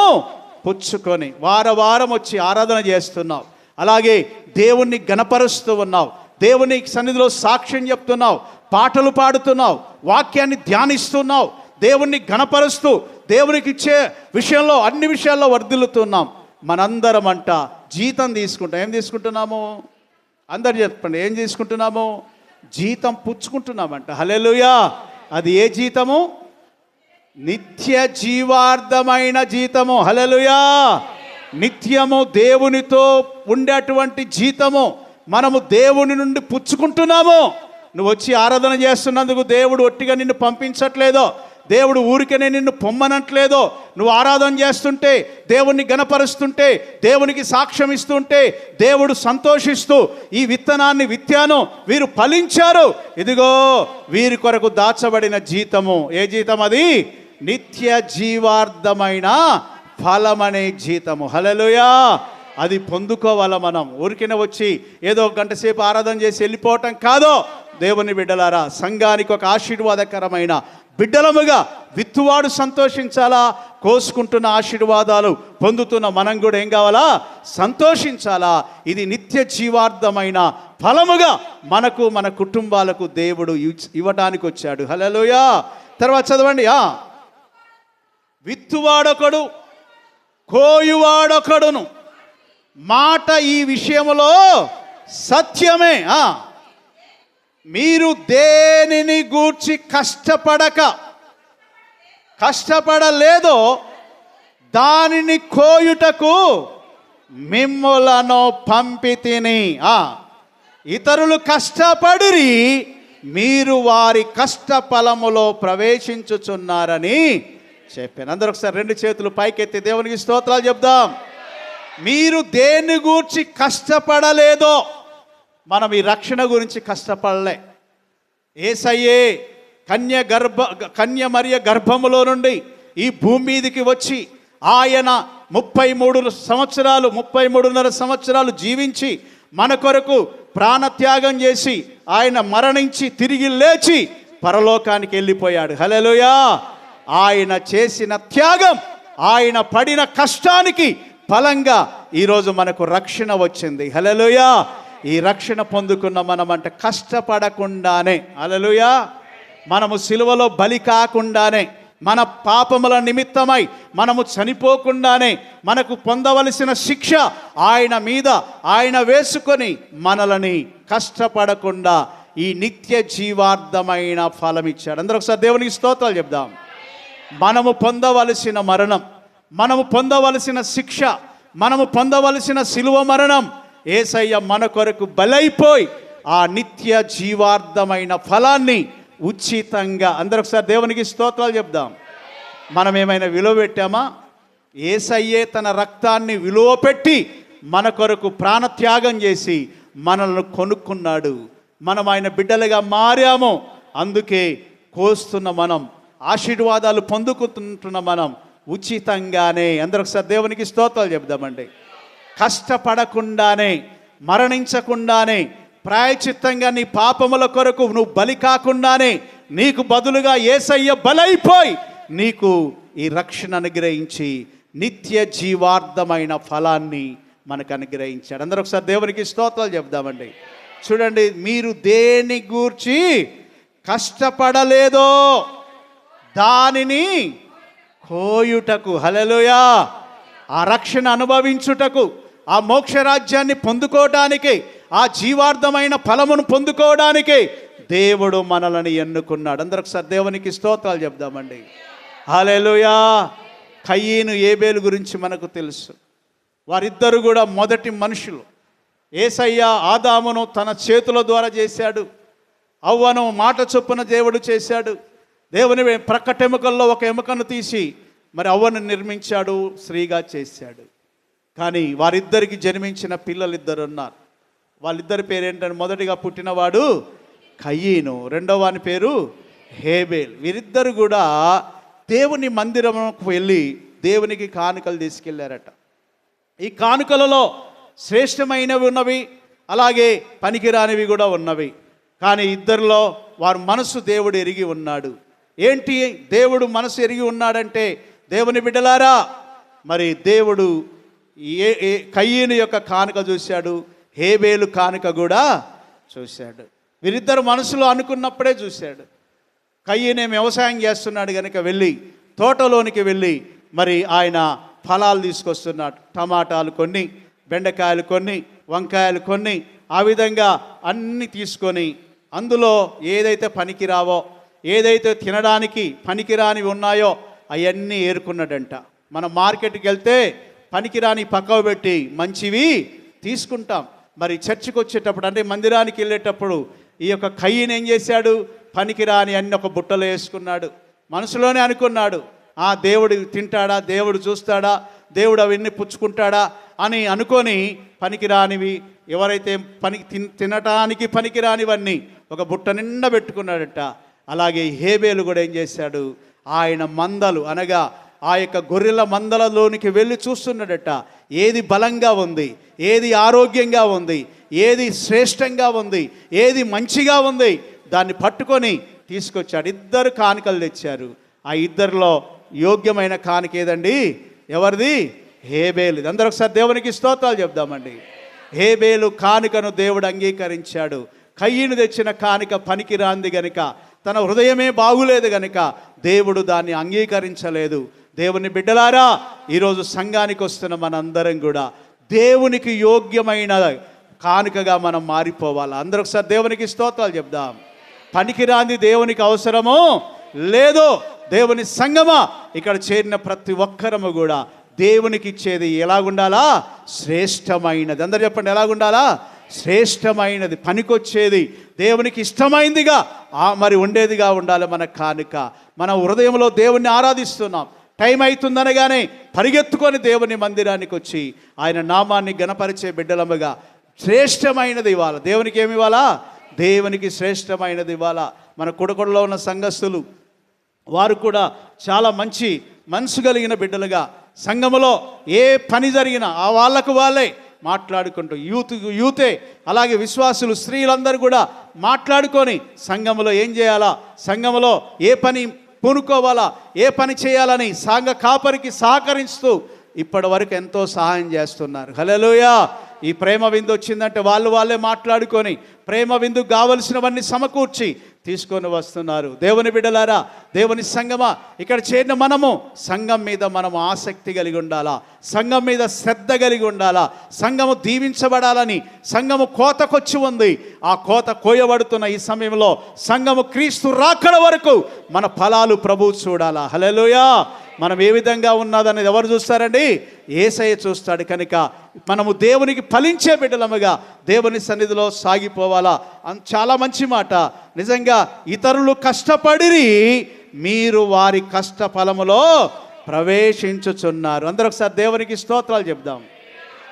పుచ్చుకొని వారం వచ్చి ఆరాధన చేస్తున్నావు. అలాగే దేవుణ్ణి గణపరుస్తూ ఉన్నావు, దేవుని సన్నిధిలో సాక్ష్యం చెప్తున్నావు, పాటలు పాడుతున్నావు, వాక్యాన్ని ధ్యానిస్తున్నావు, దేవుణ్ణి గణపరుస్తూ దేవునికి ఇచ్చే విషయంలో అన్ని విషయాల్లో వర్ధిల్లుతున్నాం. మనందరం అంట జీతం తీసుకుంటాం. ఏం తీసుకుంటున్నాము? అందరు చెప్పండి, ఏం తీసుకుంటున్నాము? జీతం పుచ్చుకుంటున్నామంట. హల్లెలూయా. అది ఏ జీతము? నిత్య జీవార్థమైన జీతము. హల్లెలూయా. నిత్యము దేవునితో ఉండేటువంటి జీతము మనము దేవుని నుండి పుచ్చుకుంటున్నాము. నువ్వు వచ్చి ఆరాధన చేస్తున్నందుకు దేవుడు ఒట్టిగా నిన్ను పంపించట్లేదో, దేవుడు ఊరికనే నిన్ను పొమ్మనట్లేదో. నువ్వు ఆరాధన చేస్తుంటే, దేవుణ్ణి గణపరుస్తుంటే, దేవునికి సాక్ష్యం ఇస్తుంటే దేవుడు సంతోషిస్తూ ఈ విత్తనాన్ని విత్తాను, వీరు ఫలించారు, ఇదిగో వీరి కొరకు దాచబడిన జీతము. ఏ జీతం అది? నిత్య జీవార్థమైన ఫలమనే జీతము. హల్లెలూయా. అది పొందుకోవాలా మనం. ఊరికనే వచ్చి ఏదో గంట సేపు ఆరాధన చేసి వెళ్ళిపోవటం కాదో. దేవుని బిడ్డలారా, సంఘానికి ఒక ఆశీర్వాదకరమైన బిడ్డలముగా విత్తువాడు సంతోషించాలా? కోసుకుంటున్న ఆశీర్వాదాలు పొందుతున్న మనం కూడా ఏం కావాలా? సంతోషించాలా? ఇది నిత్య జీవార్థమైన ఫలముగా మనకు, మన కుటుంబాలకు దేవుడు ఇవ్వడానికి వచ్చాడు. హల్లెలూయా. తర్వాత చదవండి. విత్తువాడొకడు, కోయువాడొకడును. మాట ఈ విషయంలో సత్యమే. మీరు దేనిని గూర్చి కష్టపడలేదో దానిని కోయుటకు మిమ్ములను పంపితిని. ఇతరులు కష్టపడిరి, మీరు వారి కష్టఫలములో ప్రవేశించుచున్నారని చెప్పాను. అందరూ ఒకసారి రెండు చేతులు పైకెత్తి దేవునికి స్తోత్రాలు చెప్దాం. మీరు దేని గూర్చి కష్టపడలేదో, మనం ఈ రక్షణ గురించి కష్టపడలే. యేసయ్యే కన్య మరియ గర్భములో నుండి ఈ భూమి మీదికి వచ్చి ఆయన 33.5 సంవత్సరాలు జీవించి మన కొరకు ప్రాణత్యాగం చేసి ఆయన మరణించి తిరిగి లేచి పరలోకానికి వెళ్ళిపోయాడు. హల్లెలూయా. ఆయన చేసిన త్యాగం, ఆయన పడిన కష్టానికి ఫలంగా ఈరోజు మనకు రక్షణ వచ్చింది. హల్లెలూయా. ఈ రక్షణ పొందుకున్న మనమంటే కష్టపడకుండానే, హల్లెలూయా, మనము సిలువలో బలి కాకుండానే, మన పాపముల నిమిత్తమై మనము చనిపోకుండానే మనకు పొందవలసిన శిక్ష ఆయన మీద ఆయన వేసుకొని మనలని కష్టపడకుండా ఈ నిత్య జీవార్థమైన ఫలం ఇచ్చాడు. అందరూ ఒకసారి దేవునికి స్తోత్రాలు చెప్దాం. మనము పొందవలసిన మరణం, మనము పొందవలసిన శిక్ష, మనము పొందవలసిన సిలువ మరణం యేసయ్య మన కొరకు బలైపోయి ఆ నిత్య జీవార్థమైన ఫలాన్ని ఉచితంగా, అందరూ ఒకసారి దేవునికి స్తోత్రాలు చెప్దాం. మనం ఏమైనా విలువ పెట్టామా? యేసయ్యే తన రక్తాన్ని విలువ పెట్టి మన కొరకు ప్రాణత్యాగం చేసి మనల్ని కొనుక్కున్నాడు. మనం ఆయన బిడ్డలుగా మారాము. అందుకే కోస్తున్న మనం, ఆశీర్వాదాలు పొందుకుంటున్న మనం ఉచితంగానే, అందరూ ఒకసారి దేవునికి స్తోత్రాలు చెప్దామండి. కష్టపడకుండానే, మరణించకుండానే, ప్రాయచిత్తంగా నీ పాపముల కొరకు నువ్వు బలి కాకుండానే నీకు బదులుగా యేసయ్య బలైపోయి నీకు ఈ రక్షణ అనుగ్రహించి నిత్య జీవార్థమైన ఫలాన్ని మనకు అనుగ్రహించాడు. అందరూ ఒకసారి దేవునికి స్తోత్రాలు చెప్దామండి. చూడండి, మీరు దేని గూర్చి కష్టపడలేదో దానిని కోయుటకు, హల్లెలూయా, ఆ రక్షణ అనుభవించుటకు, ఆ మోక్ష రాజ్యాన్ని పొందుకోవడానికి, ఆ జీవార్థమైన ఫలమును పొందుకోవడానికి దేవుడు మనల్ని ఎన్నుకున్నాడు. అందరూ ఒకసారి దేవునికి స్తోత్రాలు చెప్దామండి. హల్లెలూయా. కయీను ఏబేలు గురించి మనకు తెలుసు. వారిద్దరు కూడా మొదటి మనుషులు. యేసయ్య ఆదామును తన చేతుల ద్వారా చేశాడు, అవ్వను మాట చొప్పున దేవుడు చేశాడు. దేవుని ప్రక్కటెముకల్లో ఒక ఎముకను తీసి మరి అవ్వను నిర్మించాడు, స్త్రీగా చేశాడు. కానీ వారిద్దరికి జన్మించిన పిల్లలు ఇద్దరు ఉన్నారు. వాళ్ళిద్దరి పేరు ఏంటంటే, మొదటిగా పుట్టినవాడు కయీను, రెండవ వాని పేరు హేబేల్. వీరిద్దరు కూడా దేవుని మందిరంకు వెళ్ళి దేవునికి కానుకలు తీసుకెళ్లారట. ఈ కానుకలలో శ్రేష్టమైనవి ఉన్నవి, అలాగే పనికిరానివి కూడా ఉన్నవి. కానీ ఇద్దరిలో వారి మనసు దేవుడు ఎరిగి ఉన్నాడు. ఏంటి దేవుడు మనసు ఎరిగి ఉన్నాడంటే, దేవుని బిడ్డలారా, మరి దేవుడు కయీను యొక్క కానుక చూశాడు, హేబేలు కానుక కూడా చూశాడు. వీరిద్దరు మనసులో అనుకున్నప్పుడే చూశాడు. కయీనేమో వ్యవసాయం చేస్తున్నాడు కనుక వెళ్ళి తోటలోనికి వెళ్ళి మరి ఆయన ఫలాలు తీసుకొస్తున్నాడు. టమాటాలు కొన్ని, బెండకాయలు కొన్ని, వంకాయలు కొన్ని, ఆ విధంగా అన్నీ తీసుకొని అందులో ఏదైతే పనికిరావో, ఏదైతే తినడానికి పనికిరానివి ఉన్నాయో అవన్నీ ఏరుకున్నాడంట. మనం మార్కెట్కి వెళ్తే పనికిరాని పక్కకు పెట్టి మంచివి తీసుకుంటాం. మరి చర్చికి వచ్చేటప్పుడు, అంటే మందిరానికి వెళ్ళేటప్పుడు ఈ యొక్క కయీను ఏం చేశాడు, పనికిరాని అన్ని ఒక బుట్టలో వేసుకున్నాడు. మనసులోనే అనుకున్నాడు, ఆ దేవుడు తింటాడా, దేవుడు చూస్తాడా, దేవుడు అవన్నీ పుచ్చుకుంటాడా అని అనుకొని పనికిరానివి, ఎవరైతే తినటానికి పనికిరానివన్నీ ఒక బుట్ట నిండా పెట్టుకున్నాడట. అలాగే హేబేలు కూడా ఏం చేశాడు, ఆయన మందలు అనగా ఆ యొక్క గొర్రెల మందలలోనికి వెళ్ళి చూస్తున్నాడట. ఏది బలంగా ఉంది, ఏది ఆరోగ్యంగా ఉంది, ఏది శ్రేష్టంగా ఉంది, ఏది మంచిగా ఉంది, దాన్ని పట్టుకొని తీసుకొచ్చాడు. ఇద్దరు కానుకలు తెచ్చారు. ఆ ఇద్దరిలో యోగ్యమైన కానుక ఏదండి? ఎవరిది? హేబేలు. అందరూ ఒకసారి దేవునికి స్తోత్రాలు చెప్దామండి. హేబేలు కానుకను దేవుడు అంగీకరించాడు. కయీను తెచ్చిన కానుక పనికిరాంది గనుక, తన హృదయమే బాగులేదు గనుక దేవుడు దాన్ని అంగీకరించలేదు. దేవుని బిడ్డలారా, ఈరోజు సంఘానికి వస్తున్న మనందరం కూడా దేవునికి యోగ్యమైన కానుకగా మనం మారిపోవాలి. అందరూ ఒకసారి దేవునికి స్తోత్రాలు చెప్దాం. పనికిరాంది దేవునికి అవసరమో లేదో, దేవుని సంఘమా, ఇక్కడ చేరిన ప్రతి ఒక్కరము కూడా దేవునికి ఇచ్చేది ఎలాగుండాలా? శ్రేష్టమైనది. అందరూ చెప్పండి, ఎలాగుండాలా? శ్రేష్టమైనది, పనికొచ్చేది, దేవునికి ఇష్టమైందిగా మరి ఉండేదిగా ఉండాలి మన కానుక. మన హృదయంలో దేవుణ్ణి ఆరాధిస్తున్నాం, టైం అవుతుందనగానే పరిగెత్తుకొని దేవుని మందిరానికి వచ్చి ఆయన నామాన్ని గణపరిచే బిడ్డలముగా శ్రేష్టమైనది ఇవ్వాలి. దేవునికి ఏమి ఇవ్వాలా? దేవునికి శ్రేష్టమైనది ఇవ్వాలా. మన కుడకొడలో ఉన్న సంఘస్థులు వారు కూడా చాలా మంచి మనసు కలిగిన బిడ్డలుగా సంఘములో ఏ పని జరిగినా ఆ వాళ్ళకు వాళ్ళే మాట్లాడుకుంటూ, యూతే అలాగే విశ్వాసులు స్త్రీలందరూ కూడా మాట్లాడుకొని సంఘములో ఏం చేయాలా, సంఘములో ఏ పని పూనుకోవాలా, ఏ పని చేయాలని సంఘ కాపరికి సహకరిస్తూ ఇప్పటి వరకు ఎంతో సహాయం చేస్తున్నారు. హల్లెలూయా. ఈ ప్రేమ విందు వచ్చిందంటే వాళ్ళే మాట్లాడుకొని ప్రేమ విందుకు కావలసినవన్నీ సమకూర్చి తీసుకొని వస్తున్నారు. దేవుని బిడ్డలారా, దేవుని సంఘమా, ఇక్కడ చేరిన మనము సంఘం మీద మనము ఆసక్తి కలిగి ఉండాలా, సంఘం మీద శ్రద్ధ కలిగి ఉండాలా. సంఘము దీవించబడాలని సంఘము కోతకొచ్చి ఉంది. ఆ కోత కోయబడుతున్న ఈ సమయంలో సంఘము క్రీస్తు రాకడ వరకు మన ఫలాలు ప్రభువు చూడాలా. హల్లెలూయా. మనం ఏ విధంగా ఉన్నదనేది ఎవరు చూస్తారండి? యేసయ్య చూస్తాడు. కనుక మనము దేవునికి ఫలించే బిడ్డలముగా దేవుని సన్నిధిలో సాగిపోవాలా. చాలా మంచి మాట. నిజంగా ఇతరులు కష్టపడిరి, మీరు వారి కష్ట ఫలములో ప్రవేశించుచున్నారు. అందరూ ఒకసారి దేవునికి స్తోత్రాలు చెప్దాం.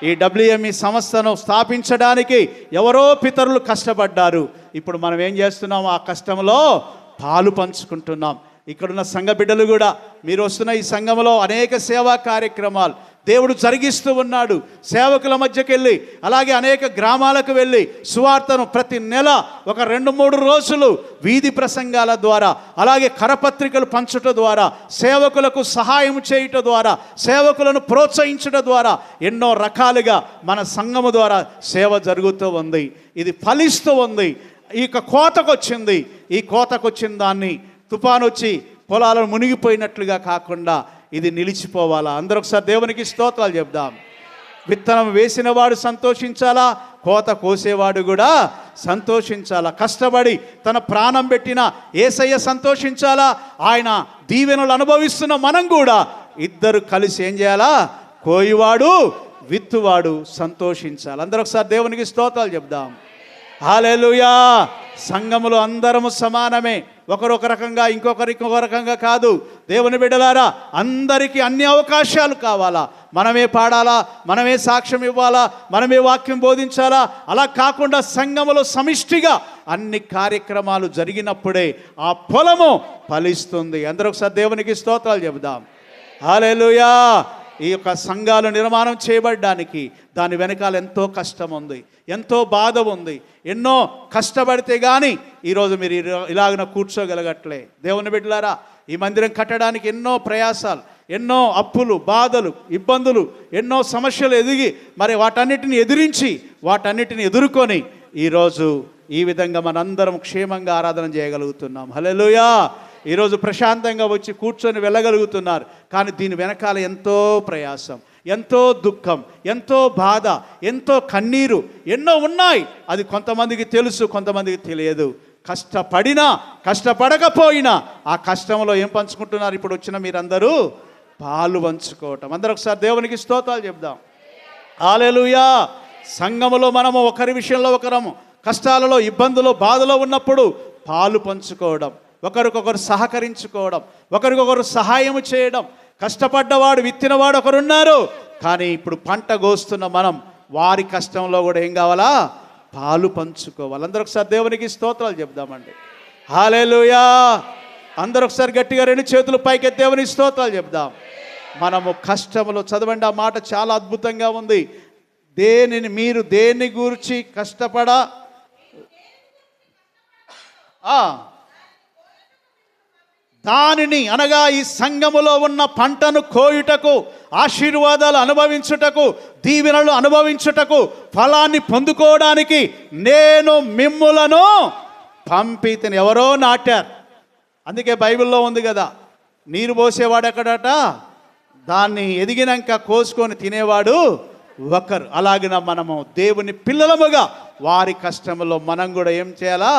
ఈ WME సంస్థను స్థాపించడానికి ఎవరో పితరులు కష్టపడ్డారు. ఇప్పుడు మనం ఏం చేస్తున్నాం? ఆ కష్టంలో పాలు పంచుకుంటున్నాం. ఇక్కడున్న సంఘ బిడ్డలు కూడా, మీరు వస్తున్న ఈ సంఘంలో అనేక సేవా కార్యక్రమాలు దేవుడు జరిగిస్తూ ఉన్నాడు. సేవకుల మధ్యకి వెళ్ళి, అలాగే అనేక గ్రామాలకు వెళ్ళి సువార్తను ప్రతి నెల ఒక 2-3 రోజులు వీధి ప్రసంగాల ద్వారా, అలాగే కరపత్రికలు పంచడం ద్వారా, సేవకులకు సహాయం చేయటం ద్వారా, సేవకులను ప్రోత్సహించడం ద్వారా ఎన్నో రకాలుగా మన సంఘము ద్వారా సేవ జరుగుతూ ఉంది. ఇది ఫలిస్తూ ఉంది. ఈ కోతకొచ్చింది. ఈ కోతకొచ్చిన దాన్ని తుఫాను వచ్చి పొలాలను మునిగిపోయినట్లుగా కాకుండా ఇది నిలిచిపోవాలా? అందరూ ఒకసారి దేవునికి స్తోత్రాలు చెప్దాం. విత్తనం వేసినవాడు సంతోషించాలా, కోత కోసేవాడు కూడా సంతోషించాలా. కష్టపడి తన ప్రాణం పెట్టిన యేసయ్య సంతోషించాలా, ఆయన దీవెనలు అనుభవిస్తున్న మనం కూడా ఇద్దరు కలిసి ఏం చేయాలా? కోయివాడు విత్తువాడు సంతోషించాలి. అందరూ ఒకసారి దేవునికి స్తోత్రాలు చెప్దాం. హల్లెలూయా. సంఘములో అందరము సమానమే. ఒకరొక రకంగా, ఇంకొక రకంగా కాదు. దేవుని బిడ్డలారా, అందరికీ అన్ని అవకాశాలు కావాలా? మనమే పాడాలా, మనమే సాక్ష్యం ఇవ్వాలా, మనమే వాక్యం బోధించాలా? అలా కాకుండా సంఘములో సమిష్టిగా అన్ని కార్యక్రమాలు జరిగినప్పుడే ఆ పొలము ఫలిస్తుంది. అందరూ ఒకసారి దేవునికి స్తోత్రాలు చెబుదాం. హల్లెలూయా. ఈ యొక్క సంఘాలు నిర్మాణం చేయబడడానికి దాని వెనకాల ఎంతో కష్టం ఉంది, ఎంతో బాధ ఉంది. ఎన్నో కష్టపడితే కానీ ఈరోజు మీరు ఇలాగన కూర్చోగలగట్లే. దేవుని బిడ్డలారా, ఈ మందిరం కట్టడానికి ఎన్నో ప్రయాసాలు, ఎన్నో అప్పులు, బాధలు, ఇబ్బందులు, ఎన్నో సమస్యలు ఎదిగి మరి వాటన్నిటిని ఎదిరించి, వాటన్నిటిని ఎదుర్కొని ఈరోజు ఈ విధంగా మనందరం క్షేమంగా ఆరాధన చేయగలుగుతున్నాం. హల్లెలూయా. ఈరోజు ప్రశాంతంగా వచ్చి కూర్చొని వెళ్ళగలుగుతున్నారు. కానీ దీని వెనకాల ఎంతో ప్రయాసం, ఎంతో దుఃఖం, ఎంతో బాధ, ఎంతో కన్నీరు, ఎన్నో ఉన్నాయి. అది కొంతమందికి తెలుసు, కొంతమందికి తెలియదు. కష్టపడినా కష్టపడకపోయినా ఆ కష్టంలో ఏం పంచుకుంటున్నారు? ఇప్పుడు వచ్చిన మీరందరూ పాలు పంచుకోవటం. అందరూ ఒకసారి దేవునికి స్తోత్రాలు చెప్దాం. హల్లెలూయా. సంఘములో మనము ఒకరి విషయంలో ఒకరము కష్టాలలో, ఇబ్బందులో, బాధలో ఉన్నప్పుడు పాలు పంచుకోవడం, ఒకరికొకరు సహకరించుకోవడం, ఒకరికొకరు సహాయం చేయడం. కష్టపడ్డవాడు, విత్తినవాడు ఒకరున్నారు. కానీ ఇప్పుడు పంట కోస్తున్న మనం వారి కష్టంలో కూడా ఏం కావాలా? పాలు పంచుకోవాలి. అందరూ ఒకసారి దేవునికి స్తోత్రాలు చెప్దామండి. హల్లెలూయా. అందరూ ఒకసారి గట్టిగా 2 చేతులు పైకెత్తి దేవునికి స్తోత్రాలు చెప్దాం. మనము కష్టంలో, చదవండి, ఆ మాట చాలా అద్భుతంగా ఉంది. మీరు దేని గురించి కష్టపడా దానిని, అనగా ఈ సంఘములో ఉన్న పంటను కోయుటకు, ఆశీర్వాదాలు అనుభవించుటకు, దీవెనలు అనుభవించుటకు, ఫలాన్ని పొందుకోవడానికి నేను మిమ్ములను పంపితిని. ఎవరో నాటారు. అందుకే బైబిల్లో ఉంది కదా, నీరు పోసేవాడు ఎక్కడట, దాన్ని ఎదిగినాక కోసుకొని తినేవాడు ఒకరు. అలాగిన మనము దేవుని పిల్లలముగా వారి కష్టంలో మనం కూడా ఏం చేయాలా?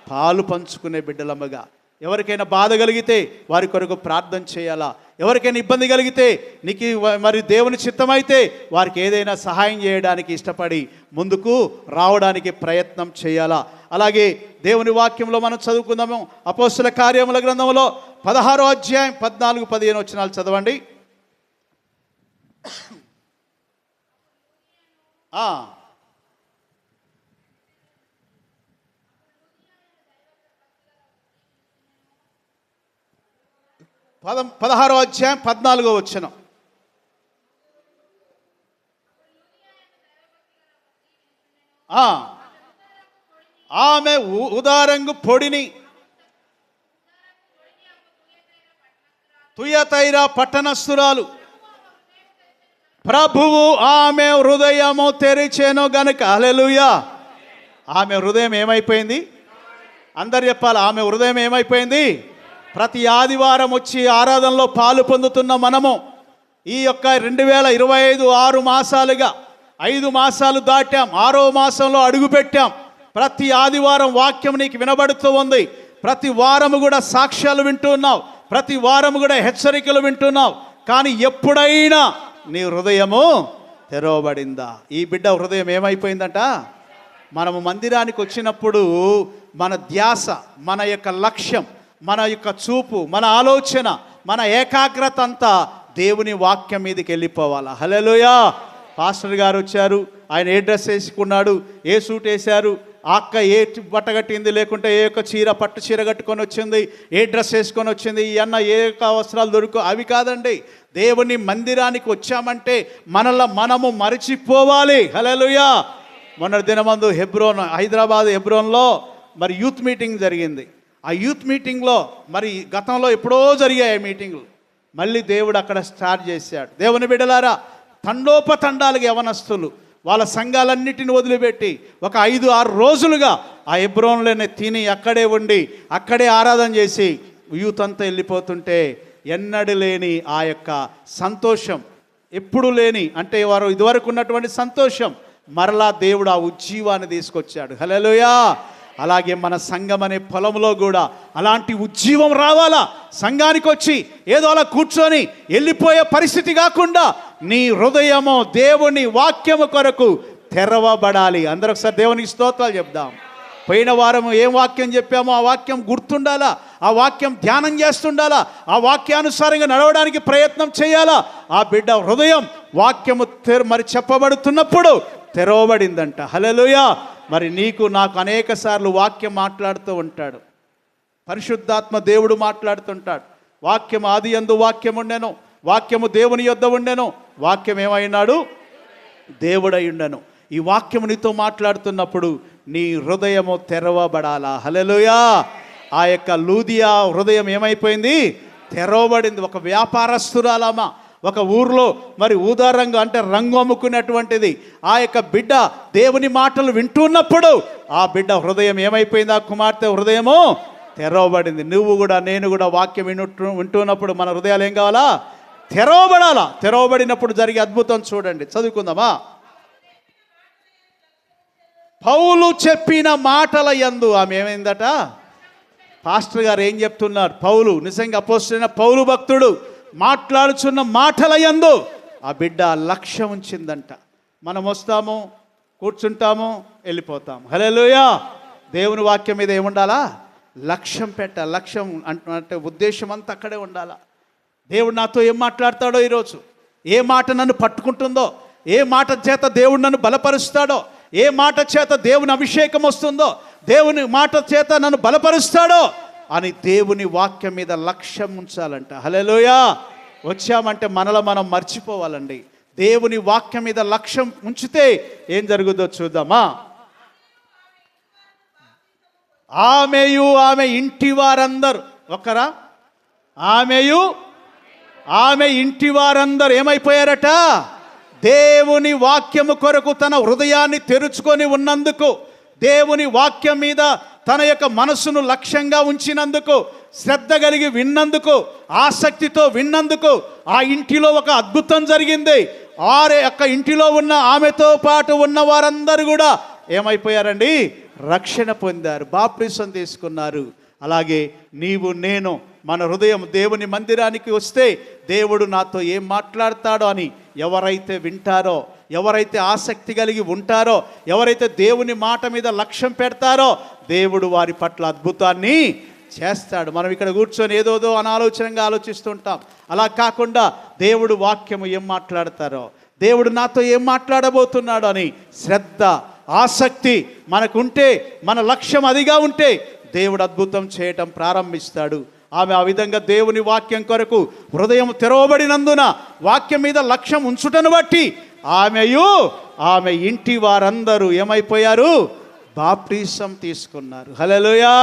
పాలు పంచుకునే బిడ్డలముగా. ఎవరికైనా బాధ కలిగితే వారి కొరకు ప్రార్థన చేయాలా? ఎవరికైనా ఇబ్బంది కలిగితే, నీకు మరి దేవుని చిత్తమైతే వారికి ఏదైనా సహాయం చేయడానికి ఇష్టపడి ముందుకు రావడానికి ప్రయత్నం చేయాలా? అలాగే దేవుని వాక్యంలో మనం చదువుకుందాము. అపోస్తుల కార్యముల గ్రంథంలో 16వ అధ్యాయం 14-15 వచనాలు చదవండి. ఆ 16వ అధ్యాయం 14వ వచనం. ఆమె ఉదారంగు పొడిని తుయతైరా పట్టణస్థురాలు, ప్రభువు ఆమె హృదయము తెరిచెను గనుక. హల్లెలూయా. ఆమె హృదయం ఏమైపోయింది? అందరు చెప్పాలి, ఆమె హృదయం ఏమైపోయింది? ప్రతి ఆదివారం వచ్చి ఆరాధనలో పాలు పొందుతున్న మనము ఈ యొక్క 2025 6 మాసాలుగా 5 మాసాలు దాటాం, 6వ మాసంలో అడుగుపెట్టాం. ప్రతి ఆదివారం వాక్యం నీకు వినబడుతూ ఉంది. ప్రతి వారము కూడా సాక్ష్యాలు వింటున్నావు, ప్రతి వారము కూడా హెచ్చరికలు వింటున్నావు. కానీ ఎప్పుడైనా నీ హృదయము తెరవబడిందా? ఈ బిడ్డ హృదయం ఏమైపోయిందంట? మనము మందిరానికి వచ్చినప్పుడు మన ధ్యాస, మన యొక్క లక్ష్యం, మన యొక్క చూపు, మన ఆలోచన, మన ఏకాగ్రత అంతా దేవుని వాక్యం మీదకి వెళ్ళిపోవాలా? హల్లెలూయా. పాస్టర్ గారు వచ్చారు, ఆయన ఏ డ్రెస్ వేసుకున్నాడు, ఏ సూట్ వేశారు, ఆ అక్క ఏ బట్ట కట్టింది, లేకుంటే ఏ యొక్క చీర పట్టు చీర కట్టుకొని వచ్చింది, ఏ డ్రెస్ వేసుకొని వచ్చింది, ఈ అన్న ఏ యొక్క వస్త్రాలు దొరుకు, అవి కాదండి. దేవుని మందిరానికి వచ్చామంటే మనము మరిచిపోవాలి. హల్లెలూయా. మొన్నటి దినమందు హైదరాబాద్ హెబ్రోన్లో మరి యూత్ మీటింగ్ జరిగింది. ఆ యూత్ మీటింగ్లో మరి గతంలో ఎప్పుడో జరిగాయి మీటింగ్లు, మళ్ళీ దేవుడు అక్కడ స్టార్ట్ చేశాడు. దేవుని బిడ్డలారా, తండోపతండాలుగా యవనస్తులు వాళ్ళ సంఘాలన్నిటిని వదిలిపెట్టి ఒక 5-6 రోజులుగా ఆ హెబ్రోన్లోనే తిని అక్కడే ఉండి అక్కడే ఆరాధన చేసి యూత్ అంతా వెళ్ళిపోతుంటే ఎన్నడూ లేని ఆ యొక్క సంతోషం, ఎప్పుడు లేని అంటే వారు ఇదివరకు ఉన్నటువంటి సంతోషం మరలా దేవుడు ఆ ఉజ్జీవాన్ని తీసుకొచ్చాడు. హల్లెలూయా. అలాగే మన సంఘం అనే పొలంలో కూడా అలాంటి ఉజ్జీవం రావాలా. సంఘానికి వచ్చి ఏదో అలా కూర్చొని వెళ్ళిపోయే పరిస్థితి కాకుండా నీ హృదయము దేవుని వాక్యము కొరకు తెరవబడాలి. అందరూ ఒకసారి దేవునికి స్తోత్రాలు చెప్దాం. పోయిన వారం ఏం వాక్యం చెప్పామో ఆ వాక్యం గుర్తుండాలా, ఆ వాక్యం ధ్యానం చేస్తుండాలా, ఆ వాక్యానుసారంగా నడవడానికి ప్రయత్నం చేయాలా. ఆ బిడ్డ హృదయం వాక్యము మరి చెప్పబడుతున్నప్పుడు తెరవబడిందంట. హల్లెలూయా. మరి నీకు నాకు అనేక సార్లు వాక్యం మాట్లాడుతూ ఉంటాడు, పరిశుద్ధాత్మ దేవుడు మాట్లాడుతుంటాడు. వాక్యం ఆది యందు వాక్యం ఉండెను, వాక్యము దేవుని యొద్ద ఉండెను, వాక్యం ఏమైనాడు, దేవుడై ఉండెను. ఈ వాక్యము నీతో మాట్లాడుతున్నప్పుడు నీ హృదయము తెరవబడాలా. హల్లెలూయా. ఆ యొక్క లూదియా హృదయం ఏమైపోయింది, తెరవబడింది. ఒక వ్యాపారస్తురాలమ్మ, ఒక ఊర్లో మరి ఊదారంగు అంటే రంగు అమ్ముకున్నటువంటిది ఆ యొక్క బిడ్డ దేవుని మాటలు వింటున్నప్పుడు ఆ బిడ్డ హృదయం ఏమైపోయింది, ఆ కుమార్తె హృదయము తెరవబడింది. నువ్వు కూడా నేను కూడా వాక్యం వింటున్నప్పుడు మన హృదయాలు ఏం కావాలా, తెరవబడాలా. తెరవబడినప్పుడు జరిగే అద్భుతం చూడండి, చదువుకుందామా. పౌలు చెప్పిన మాటల యందు ఆమె ఏమైందట, పాస్టర్ గారు ఏం చెప్తున్నారు, పౌలు నిజంగా అపోస్తలుడైన పౌలు భక్తుడు మాట్లాడుచున్న మాటల యందు ఆ బిడ్డ లక్ష్యం ఉంచిందంట. మనం వస్తాము, కూర్చుంటాము, వెళ్ళిపోతాము. హల్లెలూయా. దేవుని వాక్యం మీద ఏముండాలా, లక్ష్యం లక్ష్యం అంటే ఉద్దేశం అంతా అక్కడే ఉండాలా. దేవుడు నాతో ఏం మాట్లాడతాడో, ఈరోజు ఏ మాట నన్ను పట్టుకుంటుందో, ఏ మాట చేత దేవుడు నన్ను బలపరుస్తాడో, ఏ మాట చేత దేవుని అభిషేకం వస్తుందో, దేవుని మాట చేత నన్ను బలపరుస్తాడో అని దేవుని వాక్యం మీద లక్ష్యం ఉంచాలంట. హల్లెలూయా. వచ్చామంటే మనలో మనం మర్చిపోవాలండి. దేవుని వాక్యం మీద లక్ష్యం ఉంచితే ఏం జరుగుతుందో చూద్దామా. ఆమెయు ఆమె ఇంటి వారందరూ ఒకరా, ఆమెయు ఆమె ఇంటి వారందరూ ఏమైపోయారట, దేవుని వాక్యము కొరకు తన హృదయాన్ని తెరుచుకొని ఉన్నందుకు, దేవుని వాక్యం మీద తన యొక్క మనసును లక్ష్యంగా ఉంచినందుకు, శ్రద్ధ కలిగి విన్నందుకు, ఆసక్తితో విన్నందుకు ఆ ఇంటిలో ఒక అద్భుతం జరిగింది. యొక్క ఇంటిలో ఉన్న ఆమెతో పాటు ఉన్న వారందరూ కూడా ఏమైపోయారండి, రక్షణ పొందారు, బాప్టిసం తీసుకున్నారు. అలాగే నీవు నేను మన హృదయం దేవుని మందిరానికి వస్తే దేవుడు నాతో ఏం మాట్లాడతాడో అని ఎవరైతే వింటారో, ఎవరైతే ఆసక్తి కలిగి ఉంటారో, ఎవరైతే దేవుని మాట మీద లక్ష్యం పెడతారో దేవుడు వారి పట్ల అద్భుతాన్ని చేస్తాడు. మనం ఇక్కడ కూర్చొని ఏదోదో అనాలోచనంగా ఆలోచిస్తుంటాం. అలా కాకుండా దేవుడు వాక్యము ఏం మాట్లాడతారో, దేవుడు నాతో ఏం మాట్లాడబోతున్నాడు అని శ్రద్ధ ఆసక్తి మనకుంటే, మన లక్ష్యం అదిగా ఉంటే దేవుడు అద్భుతం చేయటం ప్రారంభిస్తాడు. ఆమె ఆ విధంగా దేవుని వాక్యం కొరకు హృదయం తెరవబడినందున, వాక్యం మీద లక్ష్యం ఉంచుటను బట్టి ఆమెయు ఆమె ఇంటి వారందరూ ఏమైపోయారు, బాప్టిసం తీసుకున్నారు. హల్లెలూయా.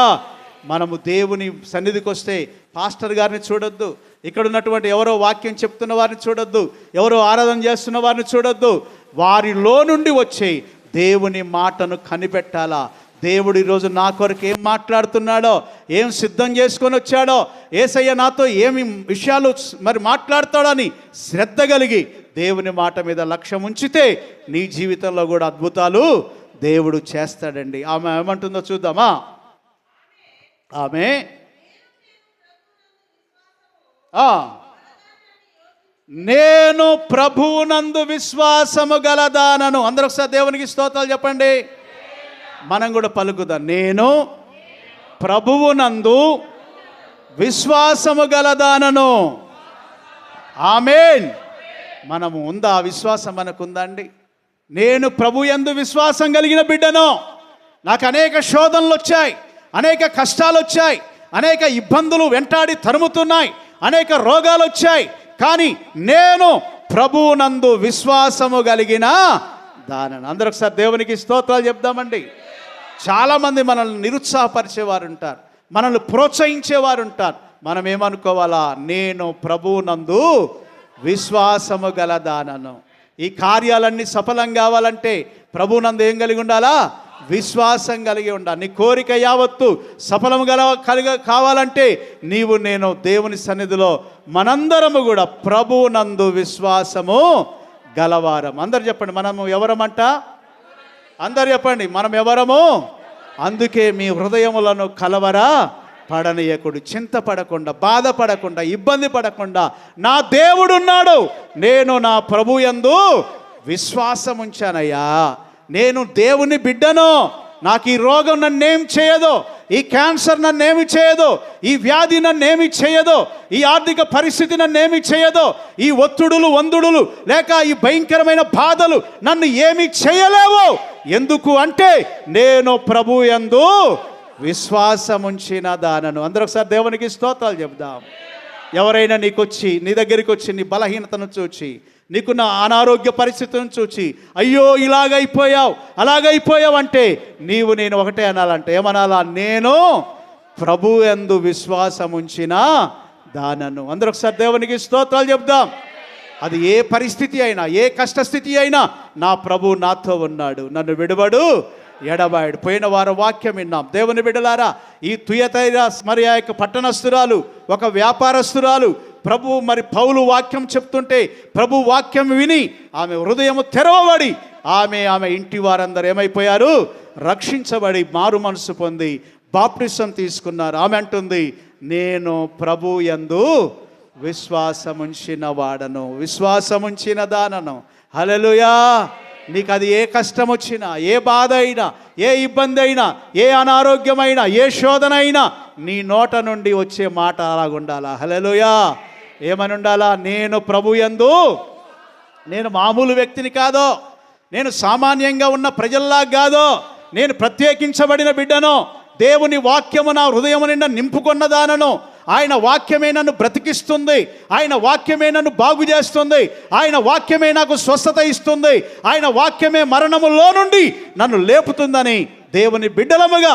మనము దేవుని సన్నిధికి వస్తే పాస్టర్ గారిని చూడొద్దు, ఇక్కడ ఉన్నటువంటి ఎవరో వాక్యం చెప్తున్న వారిని చూడొద్దు, ఎవరో ఆరాధన చేస్తున్న వారిని చూడొద్దు. వారిలో నుండి వచ్చే దేవుని మాటను కనిపెట్టాలా. దేవుడు ఈరోజు నా కొరకు ఏం మాట్లాడుతున్నాడో, ఏం సిద్ధం చేసుకొని వచ్చాడో, యేసయ్య నాతో ఏమి విషయాలు మరి మాట్లాడతాడో అని శ్రద్ధ కలిగి దేవుని మాట మీద లక్ష్యం ఉంచితే నీ జీవితంలో కూడా అద్భుతాలు దేవుడు చేస్తాడండి. ఆమె ఏమంటుందో చూద్దామా. ఆమె నేను ప్రభువునందు విశ్వాసము గలదానను. అందరూ ఒకసారి దేవునికి స్తోత్రాలు చెప్పండి. మనం కూడా పలుకుదాం, నేను ప్రభువునందు విశ్వాసము గలదానను. ఆమేన్. మనము ఉందా? ఆ విశ్వాసం మనకుందా అండి? నేను ప్రభు యందు విశ్వాసం కలిగిన బిడ్డను. నాకు అనేక శోధనలు వచ్చాయి, అనేక కష్టాలు వచ్చాయి, అనేక ఇబ్బందులు వెంటాడి తరుముతున్నాయి, అనేక రోగాలు వచ్చాయి. కానీ నేను ప్రభువునందు విశ్వాసము కలిగిన దానను. అందరూ ఒకసారి దేవునికి స్తోత్రాలు చెప్దామండి. చాలామంది మనల్ని నిరుత్సాహపరిచేవారు ఉంటారు, మనల్ని ప్రోత్సహించేవారు ఉంటారు. మనం ఏమనుకోవాలా? నేను ప్రభువునందు విశ్వాసము గల దానను. ఈ కార్యాలన్నీ సఫలం కావాలంటే ప్రభువునందు ఏం కలిగి ఉండాలా? విశ్వాసం కలిగి ఉండాలి. నీ కోరిక యావత్తు సఫలం కావాలంటే నీవు నేను దేవుని సన్నిధిలో మనందరము కూడా ప్రభువునందు విశ్వాసము గలవారం. అందరు చెప్పండి, మనము ఎవరమంట? అందరు చెప్పండి, మనం ఎవరము? అందుకే మీ హృదయములను కలవరా పడనీయకుడు, చింతపడకుండా, బాధపడకుండా, ఇబ్బంది పడకుండా నా దేవుడున్నాడు, నేను నా ప్రభు యందు విశ్వాసం ఉంచానయ్యా, నేను దేవుని బిడ్డను, నాకు ఈ రోగం నన్నేమి చేయదు, ఈ క్యాన్సర్ నన్నేమి చేయదు, ఈ వ్యాధి నన్నేమి చేయదు, ఈ ఆర్థిక పరిస్థితి నన్నేమి చేయదు, ఈ ఒత్తిడులు వందుడులు లేక ఈ భయంకరమైన బాధలు నన్ను ఏమి చేయలేవు. ఎందుకు అంటే నేను ప్రభు యందు విశ్వాసం ఉంచిన దానను. అందరూ ఒకసారి దేవునికి స్తోత్రాలు చెప్దాం. ఎవరైనా నీకొచ్చి నీ దగ్గరికి వచ్చి నీ బలహీనతను చూచి, నీకున్న అనారోగ్య పరిస్థితులను చూచి, అయ్యో ఇలాగైపోయావు అలాగైపోయావు అంటే నీవు నేను ఒకటే అనాలంటే ఏమనాలా? నేను ప్రభు యందు విశ్వాసం ఉంచిన దానను. అందరూ ఒకసారి దేవునికి స్తోత్రాలు చెప్దాం. అది ఏ పరిస్థితి అయినా, ఏ కష్టస్థితి అయినా నా ప్రభు నాతో ఉన్నాడు, నన్ను విడువడు ఎడబాయడు. పోయిన వారం వాక్యం విన్నాం. దేవుని బిడ్డలారా, ఈ తుయతైర మరి ఆ యొక్క పట్టణస్తురాలు, ఒక వ్యాపారస్తురాలు మరి పౌలు వాక్యం చెప్తుంటే ప్రభు వాక్యం విని ఆమె హృదయము తెరవబడి ఆమె ఇంటి వారందరూ ఏమైపోయారు? రక్షించబడి మారు మనసు పొంది బాప్టిసం తీసుకున్నారు. ఆమె అంటుంది, నేను ప్రభు యందు విశ్వాసముంచిన వాడను, విశ్వాసముంచిన దానను. హల్లెలూయా. నీకు అది ఏ కష్టం వచ్చినా, ఏ బాధ అయినా, ఏ ఇబ్బంది అయినా, ఏ అనారోగ్యమైనా, ఏ శోధన అయినా నీ నోట నుండి వచ్చే మాట అలాగుండాలా? హల్లెలూయా. ఏమని ఉండాలా? నేను ప్రభు యందు, నేను మామూలు వ్యక్తిని కాదో, నేను సామాన్యంగా ఉన్న ప్రజల్లా కాదో, నేను ప్రత్యేకించబడిన బిడ్డను, దేవుని వాక్యము నా హృదయము నిండా నింపుకున్న దానను. ఆయన వాక్యమే నన్ను బ్రతికిస్తుంది, ఆయన వాక్యమే నన్ను బాగు చేస్తుంది, ఆయన వాక్యమే నాకు స్వస్థత ఇస్తుంది, ఆయన వాక్యమే మరణములో నుండి నన్ను లేపుతుందని దేవుని బిడ్డలముగా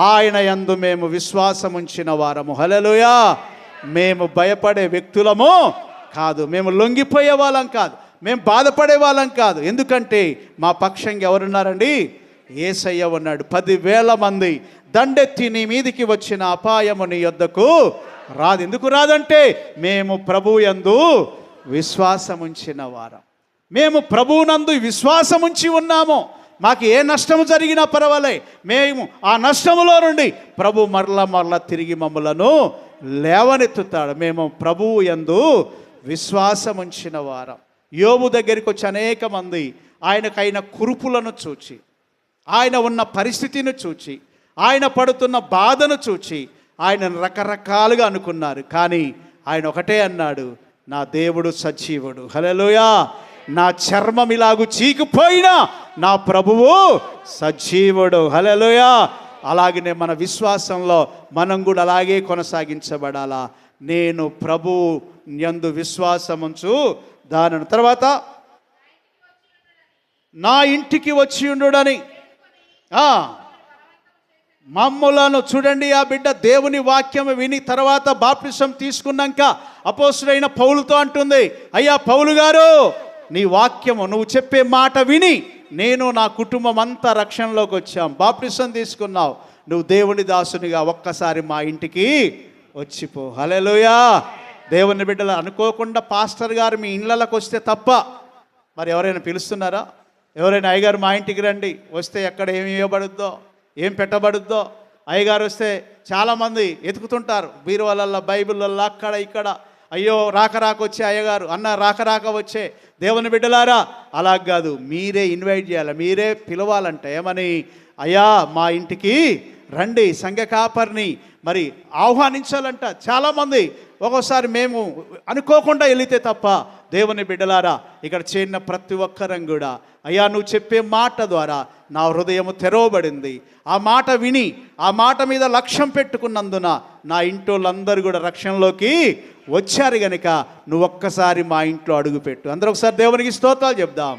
ఆయన యందు మేము విశ్వాసం ఉంచిన వారము. హల్లెలూయా. మేము భయపడే వ్యక్తులము కాదు, మేము లొంగిపోయే వాళ్ళం కాదు, మేము బాధపడే వాళ్ళం కాదు. ఎందుకంటే మా పక్షంగా ఎవరున్నారండి? యేసయ్య ఉన్నాడు. 10,000 మంది దండెత్తి నీ మీదికి వచ్చిన అపాయము నీ యొద్దకు రాదు. ఎందుకు రాదంటే మేము ప్రభువు యందు విశ్వాసం ఉంచిన వారం, మేము ప్రభువునందు విశ్వాసం ఉంచి ఉన్నాము. మాకు ఏ నష్టము జరిగినా పర్వాలే, మేము ఆ నష్టములో నుండి ప్రభు మరల తిరిగి మమ్మలను లేవనెత్తుతాడు. మేము ప్రభువు యందు విశ్వాసం ఉంచిన వారం. యోబు దగ్గరికి వచ్చి అనేక మంది ఆయనకైన కురుపులను చూచి, ఆయన ఉన్న పరిస్థితిని చూచి, ఆయన పడుతున్న బాధను చూచి ఆయన రకరకాలుగా అనుకున్నారు. కానీ ఆయన ఒకటే అన్నాడు, నా దేవుడు సజీవుడు. హల్లెలూయా. నా చర్మం ఇలాగు చీకిపోయినా నా ప్రభువు సజీవుడు. హల్లెలూయా. అలాగనే మన విశ్వాసంలో మనం కూడా అలాగే కొనసాగించబడాలా. నేను ప్రభువు యందు విశ్వాసముంచు దానను. తర్వాత నా ఇంటికి వచ్చి ఉండుడని మమ్ములను చూడండి. ఆ బిడ్డ దేవుని వాక్యం విని తర్వాత బాప్టిసం తీసుకున్నాక అపోస్తులైన పౌలుతో అంటుంది, అయ్యా పౌలు గారు, నీ వాక్యము నువ్వు చెప్పే మాట విని నేను నా కుటుంబం అంతా రక్షణలోకి వచ్చాం, బాప్టిసం తీసుకున్నావు, నువ్వు దేవుని దాసునిగా ఒక్కసారి మా ఇంటికి వచ్చిపో. హల్లెలూయా. దేవుని బిడ్డలు అనుకోకుండా పాస్టర్ గారు మీ ఇళ్ళకి వస్తే తప్ప మరి ఎవరైనా పిలుస్తున్నారా? ఎవరైనా అయ్యగారు మా ఇంటికి రండి, వస్తే ఎక్కడ ఏమి ఇవ్వబడుద్దో, ఏం పెట్టబడుద్దో? అయ్యగారు వస్తే చాలామంది ఎతుకుతుంటారు బీరువాళ్ళల్లో, బైబిళ్ళల్లో, అక్కడ ఇక్కడ. అయ్యో రాక వచ్చే అయ్యగారు, అన్న రాక వచ్చే దేవుని బిడ్డలారా. అలా కాదు, మీరే ఇన్వైట్ చేయాలి, మీరే పిలవాలంట. ఏమని? అయ్యా మా ఇంటికి రండి, సంఘ కాపరిని మరి ఆహ్వానించాలంట. చాలామంది ఒక్కోసారి మేము అనుకోకుండా వెళితే తప్ప దేవుని బిడ్డలారా ఇక్కడ చేరిన ప్రతి ఒక్కరం కూడా అయ్యా నువ్వు చెప్పే మాట ద్వారా నా హృదయము తెరవబడింది, ఆ మాట విని ఆ మాట మీద లక్ష్యం పెట్టుకున్నందున నా ఇంటోళ్ళందరూ కూడా రక్షణలోకి వచ్చారు గనుక నువ్వు ఒక్కసారి మా ఇంట్లో అడుగుపెట్టు. అందరూ ఒకసారి దేవునికి స్తోత్రాలు చెప్దాం.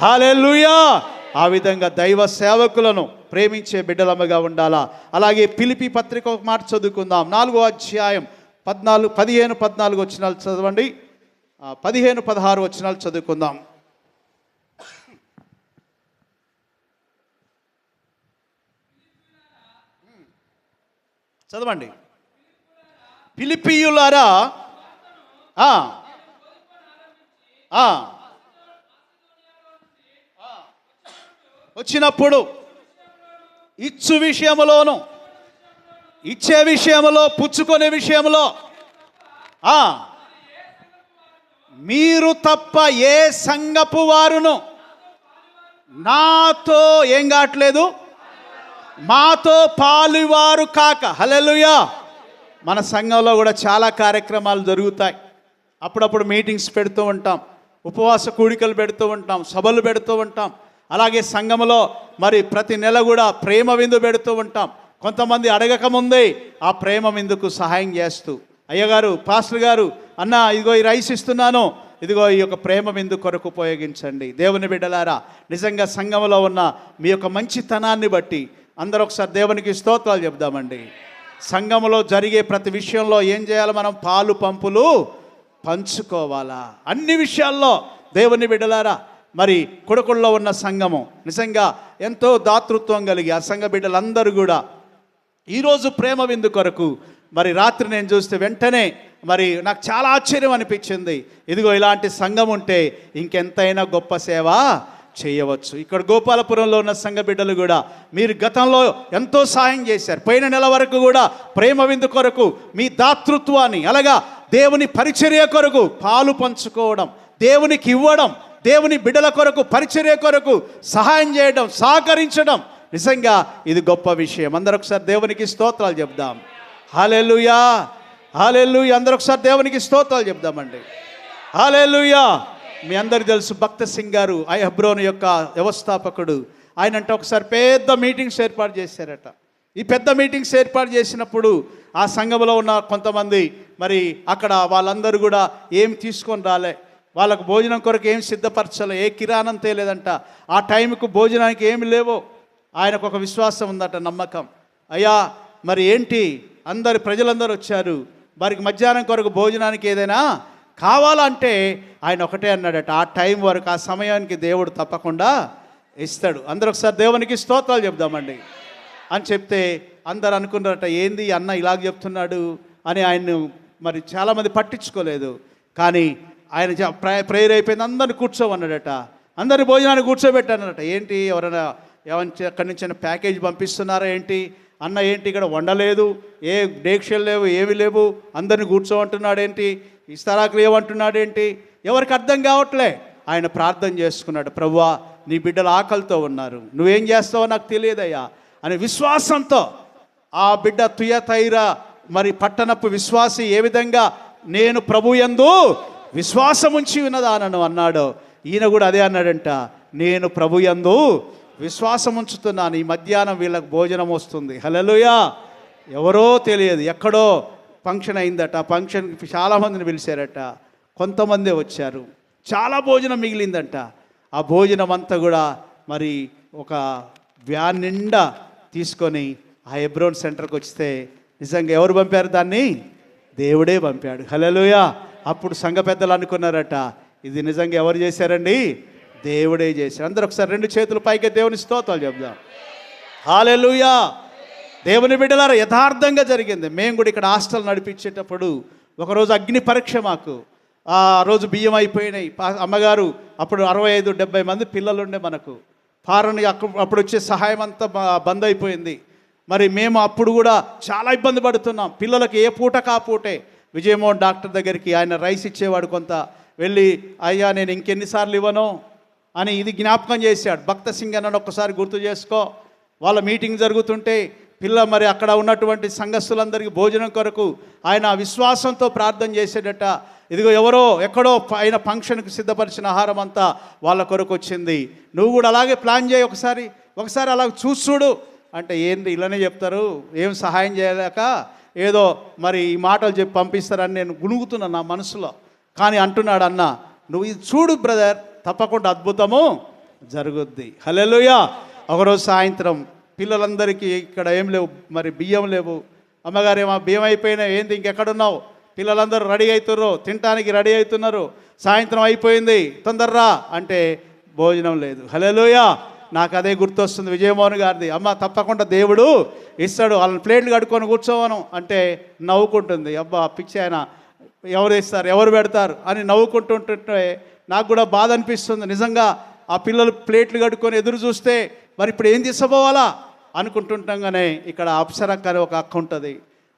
హల్లెలూయా. ఆ విధంగా దైవ సేవకులను ప్రేమించే బిడ్డలమ్మగా ఉండాలా. అలాగే ఫిలిప్పీ పత్రిక ఒక మాట చదువుకుందాం. 4వ అధ్యాయం 15-14 వచనాలు చదవండి. 15-16 వచనాలు చదువుకుందాం. చదవండి. ఫిలిప్పీయులారా వచ్చినప్పుడు ఇచ్చు విషయములోను, ఇచ్చే విషయములో, పుచ్చుకునే విషయంలో మీరు తప్ప ఏ సంఘపు వారును నాతో ఏం కావట్లేదు, మాతో పాలువారు కాక. హల్లెలూయా. మన సంఘంలో కూడా చాలా కార్యక్రమాలు జరుగుతాయి. అప్పుడప్పుడు మీటింగ్స్ పెడుతూ ఉంటాం, ఉపవాస కూడికలు పెడుతూ ఉంటాం, సభలు పెడుతూ ఉంటాం. అలాగే సంఘములో మరి ప్రతి నెల కూడా ప్రేమ విందు పెడుతూ ఉంటాం. కొంతమంది అడగక ముందే ఆ ప్రేమ విందుకు సహాయం చేస్తూ, అయ్యగారు, పాస్టర్ గారు, అన్న ఇదిగో ఈ రైస్ ఇస్తున్నాను, ఇదిగో ఈ యొక్క ప్రేమ విందు కొరకు ఉపయోగించండి. దేవుని బిడ్డలారా, నిజంగా సంఘములో ఉన్న మీ యొక్క మంచితనాన్ని బట్టి అందరూ ఒకసారి దేవునికి స్తోత్రాలు చెప్దామండి. సంఘములో జరిగే ప్రతి విషయంలో ఏం చేయాలి? మనం పాలు పంపులు పంచుకోవాలా. అన్ని విషయాల్లో దేవుని బిడ్డలారా, మరి కొడుకుల్లో ఉన్న సంఘము నిజంగా ఎంతో దాతృత్వం కలిగి ఆ సంఘ బిడ్డలందరూ కూడా ఈరోజు ప్రేమ విందు కొరకు మరి రాత్రి నేను చూస్తే వెంటనే మరి నాకు చాలా ఆశ్చర్యం అనిపించింది. ఇదిగో ఇలాంటి సంఘం ఉంటే ఇంకెంతైనా గొప్ప సేవ చేయవచ్చు. ఇక్కడ గోపాలపురంలో ఉన్న సంఘ బిడ్డలు కూడా మీరు గతంలో ఎంతో సాయం చేశారు. పోయిన నెల వరకు కూడా ప్రేమ విందు కొరకు మీ దాతృత్వాన్ని, అలాగా దేవుని పరిచర్య కొరకు పాలు పంచుకోవడం, దేవునికి ఇవ్వడం, దేవుని బిడ్డల కొరకు పరిచర్య కొరకు సహాయం చేయడం, సహకరించడం, నిజంగా ఇది గొప్ప విషయం. అందరూ ఒకసారి దేవునికి స్తోత్రాలు చెప్దాం. హల్లెలూయా, హల్లెలూయా. అందరూ ఒకసారి దేవునికి స్తోత్రాలు చెప్దామండి. హల్లెలూయా. మీ అందరికీ తెలుసు భక్త సింగ్ గారు హెబ్రోన్ యొక్క వ్యవస్థాపకుడు. ఆయన అంటే ఒకసారి పెద్ద మీటింగ్స్ ఏర్పాటు చేశారట. ఈ పెద్ద మీటింగ్స్ ఏర్పాటు చేసినప్పుడు ఆ సంఘంలో ఉన్న కొంతమంది మరి అక్కడ వాళ్ళందరూ కూడా ఏం తీసుకొని రాలే, వాళ్ళకు భోజనం కొరకు ఏం సిద్ధపరచలే, ఏ కిరాణం తేలేదంట. ఆ టైంకు భోజనానికి ఏమి లేవో. ఆయనకు ఒక విశ్వాసం ఉందట, నమ్మకం. అయ్యా మరి ఏంటి, అందరు ప్రజలందరూ వచ్చారు, వారికి మధ్యాహ్నం కొరకు భోజనానికి ఏదైనా కావాలంటే ఆయన ఒకటే అన్నాడట, ఆ టైం వరకు, ఆ సమయానికి దేవుడు తప్పకుండా ఇస్తాడు. అందరూ ఒకసారి దేవునికి స్తోత్రాలు చెప్దామండి అని చెప్తే అందరు అనుకున్నారట, ఏంది అన్న ఇలాగ చెప్తున్నాడు అని. ఆయన్ను మరి చాలామంది పట్టించుకోలేదు. కానీ ఆయన ప్రేయర్ అయిపోయింది, అందరిని కూర్చోమన్నాడట. అందరిని భోజనాన్ని కూర్చోబెట్టానట. ఏంటి, ఎవరైనా ఎక్కడి నుంచి ప్యాకేజ్ పంపిస్తున్నారా ఏంటి అన్న, ఏంటి ఇక్కడ వండలేదు, ఏ డేక్షలు లేవు, ఏమి లేవు, అందరిని కూర్చోమంటున్నాడు ఏంటి, ఇస్తరాకులు ఏమంటున్నాడు ఏంటి, ఎవరికి అర్థం కావట్లే. ఆయన ప్రార్థన చేసుకున్నాడు, ప్రభువా నీ బిడ్డలు ఆకలితో ఉన్నారు, నువ్వేం చేస్తావో నాకు తెలియదయ్యా అని విశ్వాసంతో ఆ బిడ్డ తుయతైరా మరి పట్టణపు విశ్వాసి ఏ విధంగా నేను ప్రభు యందు విశ్వాసం ఉంచి ఉన్నదానను అన్నాడో, ఈయన కూడా అదే అన్నాడంట, నేను ప్రభు యందు విశ్వాసం ఉంచుతున్నాను, ఈ మధ్యాహ్నం వీళ్ళకి భోజనం వస్తుంది. హల్లెలూయా. ఎవరో తెలియదు, ఎక్కడో ఫంక్షన్ అయిందట. ఆ ఫంక్షన్కి చాలామందిని పిలిచారట, కొంతమందే వచ్చారు, చాలా భోజనం మిగిలిందంట. ఆ భోజనం అంతా కూడా మరి ఒక వ్యాన్ నిండా తీసుకొని ఆ హెబ్రోన్ సెంటర్కి వస్తే నిజంగా ఎవరు పంపారు దాన్ని? దేవుడే పంపాడు. హల్లెలూయా. అప్పుడు సంఘ పెద్దలు అనుకున్నారట, ఇది నిజంగా ఎవరు చేశారండి? దేవుడే చేశారు. అందరూ ఒకసారి రెండు చేతులు పైకి దేవుని స్తోత్రాలు చెప్దాం. హల్లెలూయా. దేవుని బిడ్డలారా, యథార్థంగా జరిగింది. మేము కూడా ఇక్కడ హాస్టల్ నడిపించేటప్పుడు ఒకరోజు అగ్ని పరీక్ష మాకు. ఆ రోజు బియ్యం అయిపోయినాయి. అమ్మగారు అప్పుడు 65-70 మంది పిల్లలు ఉండే మనకు. ఫారెన్ అప్పుడు వచ్చే సహాయం అంతా బంద్ అయిపోయింది. మరి మేము అప్పుడు కూడా చాలా ఇబ్బంది పడుతున్నాం. పిల్లలకి ఏ పూట కాపూటే విజయమోహన్ డాక్టర్ దగ్గరికి ఆయన రైస్ ఇచ్చేవాడు. కొంత వెళ్ళి, అయ్యా నేను ఇంకెన్నిసార్లు ఇవ్వను అని ఇది జ్ఞాపకం చేశాడు. భక్త సింగ్ అన్న ఒక్కసారి గుర్తు చేసుకో. వాళ్ళ మీటింగ్ జరుగుతుంటే మరి అక్కడ ఉన్నటువంటి సంఘస్థులందరికీ భోజనం కొరకు ఆయన విశ్వాసంతో ప్రార్థన చేసేటట. ఇదిగో ఎవరో ఎక్కడో ఆయన ఫంక్షన్కి సిద్ధపరిచిన ఆహారం అంతా వాళ్ళ కొరకు వచ్చింది. నువ్వు కూడా అలాగే ప్లాన్ చేయి, ఒకసారి అలా చూడు అంటే ఏంటి ఇలానే చెప్తారు, ఏం సహాయం చేయలేక ఏదో మరి ఈ మాటలు చెప్పి పంపిస్తారని నేను గుణుగుతున్నాను నా మనసులో. కానీ అంటున్నాడు, అన్న నువ్వు ఇది చూడు బ్రదర్, తప్పకుండా అద్భుతము జరుగుద్ది. హల్లెలూయా. ఒకరోజు సాయంత్రం పిల్లలందరికీ ఇక్కడ ఏం లేవు, మరి బియ్యం లేవు. అమ్మగారేమో బియ్యం అయిపోయినా, ఏంది ఇంకెక్కడున్నావు? పిల్లలందరూ రెడీ అవుతున్నారు, తినటానికి రెడీ అవుతున్నారు. సాయంత్రం అయిపోయింది, తొందరరా అంటే భోజనం లేదు. హల్లెలూయా. నాకు అదే గుర్తొస్తుంది విజయమోహన్ గారిది. అమ్మ తప్పకుండా దేవుడు ఇస్తాడు, వాళ్ళని ప్లేట్లు కట్టుకొని కూర్చోవను అంటే నవ్వుకుంటుంది. అబ్బా పిచ్చి ఆయన, ఎవరు ఇస్తారు ఎవరు పెడతారు అని నవ్వుకుంటుంటే నాకు కూడా బాధ అనిపిస్తుంది. నిజంగా ఆ పిల్లలు ప్లేట్లు కట్టుకొని ఎదురు చూస్తే మరి ఇప్పుడు ఏం తీసుకుపోవాలా అనుకుంటుండగానే ఇక్కడ అప్సరక్క అని ఒక అక్క ఉంటుంది.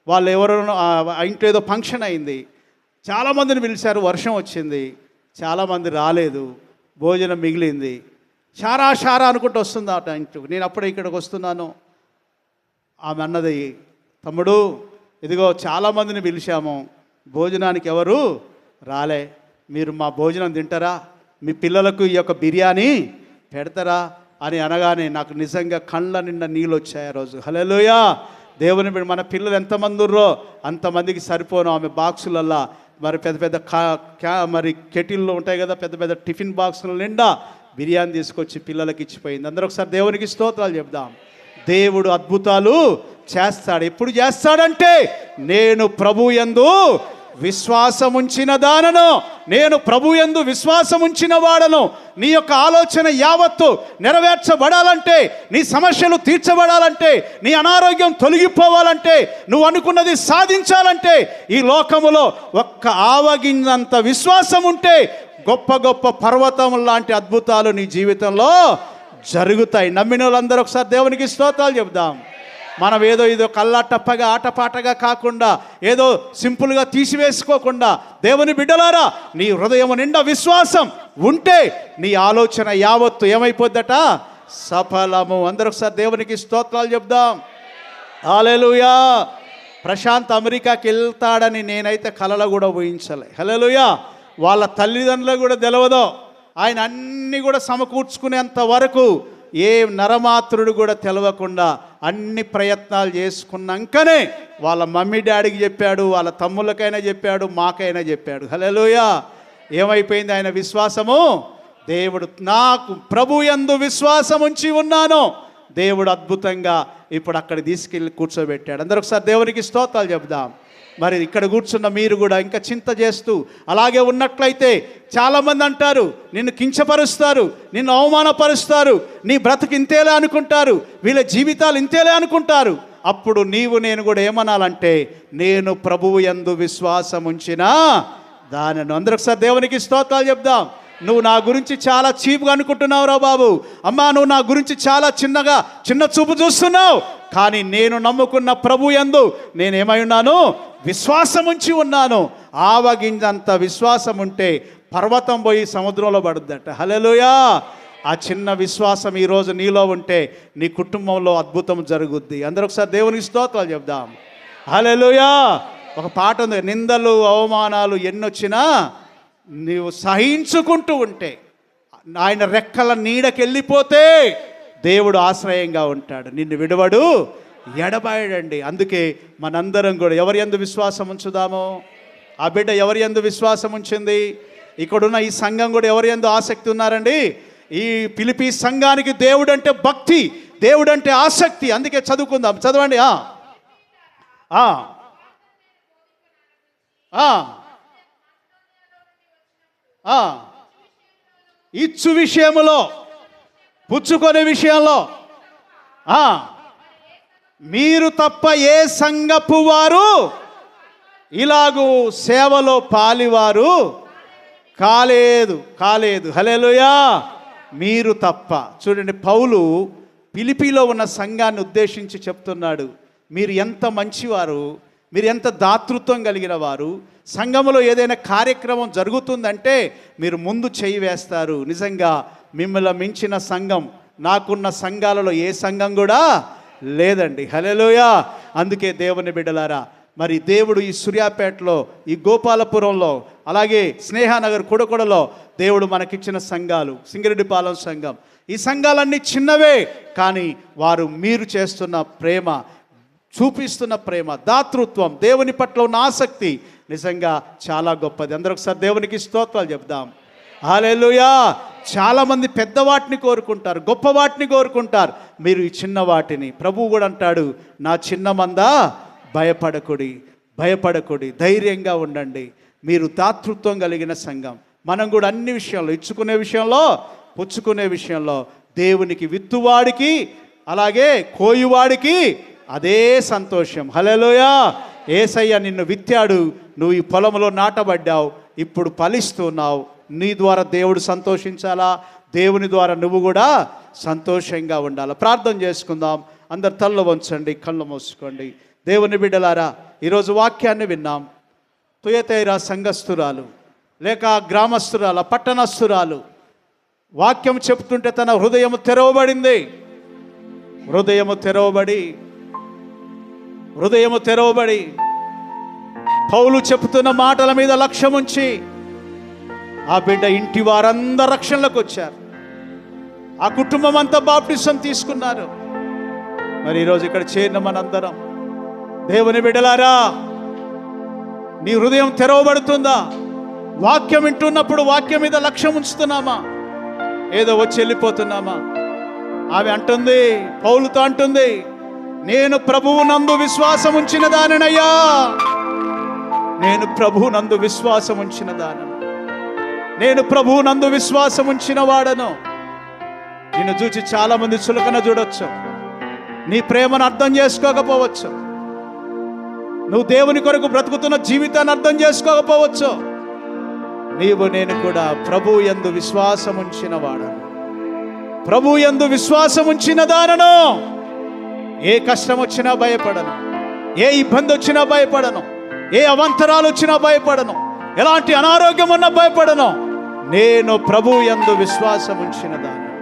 వాళ్ళు ఎవరో ఇంట్లో ఏదో ఫంక్షన్ అయింది, చాలామందిని పిలిచారు, వర్షం వచ్చింది, చాలామంది రాలేదు, భోజనం మిగిలింది. షారా అనుకుంటూ వస్తుంది అట ఇంటికి. నేను అప్పుడే ఇక్కడికి వస్తున్నాను. ఆమె అన్నది, తమ్ముడు ఇదిగో చాలామందిని పిలిచాము, భోజనానికి ఎవరు రాలే, మీరు మా భోజనం తింటారా, మీ పిల్లలకు ఈ యొక్క బిర్యానీ పెడతారా అని అనగానే నాకు నిజంగా కళ్ళ నిండా నీళ్ళు వచ్చాయి ఆ రోజు. హల్లెలూయా. దేవుని మన పిల్లలు ఎంతమంది ఉర్రో అంతమందికి సరిపోను. ఆమె బాక్సులల్లా మరి పెద్ద పెద్ద మరి కెటిల్లో ఉంటాయి కదా, పెద్ద పెద్ద టిఫిన్ బాక్సుల నిండా బిర్యానీ తీసుకొచ్చి పిల్లలకి ఇచ్చిపోయింది. అందరూ ఒకసారి దేవునికి స్తోత్రాలు చెప్దాం. దేవుడు అద్భుతాలు చేస్తాడు. ఎప్పుడు చేస్తాడంటే, నేను ప్రభు యందు విశ్వాసం ఉంచిన దానను, నేను ప్రభు యందు విశ్వాసం ఉంచిన వాడను. నీ యొక్క ఆలోచన యావత్తు నెరవేర్చబడాలంటే, నీ సమస్యలు తీర్చబడాలంటే, నీ అనారోగ్యం తొలగిపోవాలంటే, నువ్వు అనుకున్నది సాధించాలంటే, ఈ లోకములో ఒక్క ఆవగింజంత విశ్వాసం ఉంటే గొప్ప గొప్ప పర్వతం లాంటి అద్భుతాలు నీ జీవితంలో జరుగుతాయి. నమ్మిన వాళ్ళందరూ ఒకసారి దేవునికి స్తోత్రాలు చెప్దాం. మనం ఏదో ఇదో కల్లాటప్పగా ఆటపాటగా కాకుండా, ఏదో సింపుల్గా తీసివేసుకోకుండా, దేవుని బిడ్డలారా నీ హృదయం నిండా విశ్వాసం ఉంటే నీ ఆలోచన యావత్తు ఏమైపోద్దట, సఫలము. అందరూ ఒకసారి దేవునికి స్తోత్రాలు చెప్దాం. హల్లెలూయా. ప్రశాంత్ అమెరికాకి వెళ్తాడని నేనైతే కలలో కూడా ఊహించలే. హల్లెలూయా. వాళ్ళ తల్లిదండ్రులకు కూడా తెలియదు. ఆయన అన్నీ కూడా సమకూర్చుకునేంత వరకు ఏ నరమాత్రుడు కూడా తెలవకుండా అన్ని ప్రయత్నాలు చేసుకున్నాకనే వాళ్ళ మమ్మీ డాడీకి చెప్పాడు, వాళ్ళ తమ్ముళ్ళకైనా చెప్పాడు, మాకైనా చెప్పాడు. హల్లెలూయా. ఏమైపోయింది ఆయన విశ్వాసము? దేవుడు నాకు ప్రభు యందు విశ్వాసం ఉంచి ఉన్నాను, దేవుడు అద్భుతంగా ఇప్పుడు అక్కడ తీసుకెళ్ళి కూర్చోబెట్టాడు. అందరూ ఒకసారి దేవునికి స్తోత్రాలు చెప్దాం. మరి ఇక్కడ కూర్చున్న మీరు కూడా ఇంకా చింత చేస్తూ అలాగే ఉన్నట్లయితే, చాలామంది అంటారు నిన్ను కించపరుస్తారు, నిన్ను అవమానపరుస్తారు, నీ బ్రతుకు ఇంతేలే అనుకుంటారు, వీళ్ళ జీవితాలు ఇంతేలే అనుకుంటారు. అప్పుడు నీవు నేను కూడా ఏమనాలంటే, నేను ప్రభువు యందు విశ్వాసం ఉంచిన దానను. అందరూ ఒకసారి దేవునికి స్తోత్రాలు చెప్దాం. నువ్వు నా గురించి చాలా చీప్గా అనుకుంటున్నావు రా బాబు, అమ్మా నువ్వు నా గురించి చాలా చిన్న చూపు చూస్తున్నావు. కానీ నేను నమ్ముకున్న ప్రభు యందు నేనేమై ఉన్నాను, విశ్వాసం ఉంచి ఉన్నాను. ఆవగింజంత విశ్వాసం ఉంటే పర్వతం పోయి సముద్రంలో పడుద్దట. హల్లెలూయా. ఆ చిన్న విశ్వాసం ఈరోజు నీలో ఉంటే నీ కుటుంబంలో అద్భుతం జరుగుద్ది. అందరూ ఒకసారి దేవునికి స్తోత్రాలు చెప్దాం. హల్లెలూయా. ఒక పాట ఉంది, నిందలు అవమానాలు ఎన్నొచ్చినా నీవు సహించుకుంటూ ఉంటే, ఆయన రెక్కల నీడకెళ్ళిపోతే దేవుడు ఆశ్రయంగా ఉంటాడు, నిన్ను విడవడు ఎడబాయడండి. అందుకే మనందరం కూడా ఎవరి యందు విశ్వాసం ఉంచుదామో, ఆ బిడ్డ ఎవరి యందు విశ్వాసం ఉంచింది, ఇక్కడున్న ఈ సంఘం కూడా ఎవరి యందు ఆసక్తి ఉన్నారండి. ఈ ఫిలిప్పీ సంఘానికి దేవుడు అంటే భక్తి, దేవుడు అంటే ఆసక్తి. అందుకే చదువుకుందాం, చదవండి. ఇచ్చు విషయములో, పుచ్చుకొనే విషయంలో మీరు తప్ప ఏ సంఘపు వారు ఇలాగూ సేవలో పాలివారు కాలేదు. హల్లెలూయా. మీరు తప్ప. చూడండి, పౌలు ఫిలిప్పీలో ఉన్న సంఘాన్ని ఉద్దేశించి చెప్తున్నాడు, మీరు ఎంత మంచివారు, మీరు ఎంత దాతృత్వం కలిగిన వారు. సంఘములో ఏదైనా కార్యక్రమం జరుగుతుందంటే మీరు ముందు చేయి వేస్తారు. నిజంగా మిమ్మల్ని మించిన సంఘం నాకున్న సంఘాలలో ఏ సంఘం కూడా లేదండి. హల్లెలూయా. అందుకే దేవుని బిడ్డలారా, మరి దేవుడు ఈ సూర్యాపేటలో, ఈ గోపాలపురంలో, అలాగే స్నేహానగర్ కుడకొడలో దేవుడు మనకిచ్చిన సంఘాలు, సింగిరెడ్డిపాలెం సంఘం, ఈ సంఘాలన్నీ చిన్నవే, కానీ వారు మీరు చేస్తున్న ప్రేమ, చూపిస్తున్న ప్రేమ, దాతృత్వం, దేవుని పట్ల ఉన్న ఆసక్తి నిజంగా చాలా గొప్పది. అందరూ ఒకసారి దేవునికి స్తోత్రాలు చెప్దాం. హల్లెలూయా. చాలామంది పెద్ద వాటిని కోరుకుంటారు, గొప్ప వాటిని కోరుకుంటారు. మీరు ఈ చిన్న వాటిని, ప్రభువు కూడా అంటాడు, నా చిన్న మందా భయపడకుడి, భయపడకుడి, ధైర్యంగా ఉండండి. మీరు దాతృత్వం కలిగిన సంఘం. మనం కూడా అన్ని విషయంలో, ఇచ్చుకునే విషయంలో, పుచ్చుకునే విషయంలో దేవునికి, విత్తువాడికి అలాగే కోయువాడికి అదే సంతోషం. హల్లెలూయా. యేసయ్య నిన్ను విత్తాడు, నువ్వు ఈ పొలంలో నాటబడ్డావు, ఇప్పుడు ఫలిస్తున్నావు. నీ ద్వారా దేవుడు సంతోషించాలా, దేవుని ద్వారా నువ్వు కూడా సంతోషంగా ఉండాలి. ప్రార్థన చేసుకుందాం. అందరు తల్ల వంచండి, కళ్ళు మూసుకోండి. దేవుని బిడ్డలారా, ఈరోజు వాక్యాన్ని విన్నాం. తుయతైరా సంఘస్థురాలు, లేక గ్రామస్తురాలు, పట్టణస్థురాలు వాక్యం చెప్తుంటే తన హృదయము తెరవబడింది. హృదయము తెరవబడి పౌలు చెప్తున్న మాటల మీద లక్ష్యముంచి ఆ బిడ్డ ఇంటి వారందరూ రక్షణలోకి వచ్చారు. ఆ కుటుంబం అంతా బాప్టిసం తీసుకున్నారు. మరి ఈరోజు ఇక్కడ చేరిన మనందరం దేవుని బిడ్డలారా, నీ హృదయం తెరవబడుతుందా? వాక్యం వింటున్నప్పుడు వాక్యం మీద లక్ష్యం ఉంచుతున్నామా? ఏదో వచ్చి వెళ్ళిపోతున్నామా? ఆమె అంటుంది, పౌలుతో అంటుంది, నేను ప్రభువు నందు విశ్వాసం ఉంచిన దానినయ్యా, నేను ప్రభువు నందు విశ్వాసం ఉంచిన దానను, నేను ప్రభువు నందు విశ్వాసం ఉంచిన వాడను. నిన్ను చూచి చాలా మంది చులకన చూడొచ్చు, నీ ప్రేమను అర్థం చేసుకోకపోవచ్చు, నువ్వు దేవుని కొరకు బ్రతుకుతున్న జీవితాన్ని అర్థం చేసుకోకపోవచ్చు. నీవు నేను కూడా ప్రభువు యందు విశ్వాసం ఉంచిన వాడను, ప్రభువు యందు విశ్వాసం ఉంచిన దానను. ఏ కష్టం వచ్చినా భయపడను, ఏ ఇబ్బంది వచ్చినా భయపడను, ఏ అవంతరాలు వచ్చినా భయపడను, ఎలాంటి అనారోగ్యం ఉన్నా భయపడను. నేను ప్రభువు యందు విశ్వాసం ఉంచిన దానను,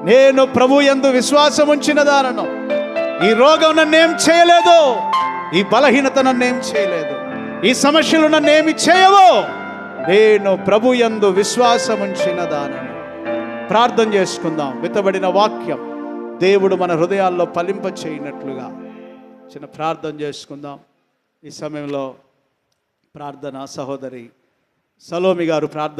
నేను ప్రభువు యందు విశ్వాసం ఉంచిన దానను. ఈ రోగం నన్నేం చేయలేదు, ఈ బలహీనత నన్నేం చేయలేదు, ఈ సమస్యలు నన్నేమి చేయవు. నేను ప్రభు యందు విశ్వాసం ఉంచిన దానను. ప్రార్థన చేసుకుందాం. విత్తబడిన వాక్యం దేవుడు మన హృదయాల్లో ఫలింప చేయనట్లుగా చిన్న ప్రార్థన చేసుకుందాం. ఈ సమయంలో ప్రార్థన సహోదరి సలోమి గారు ప్రార్థన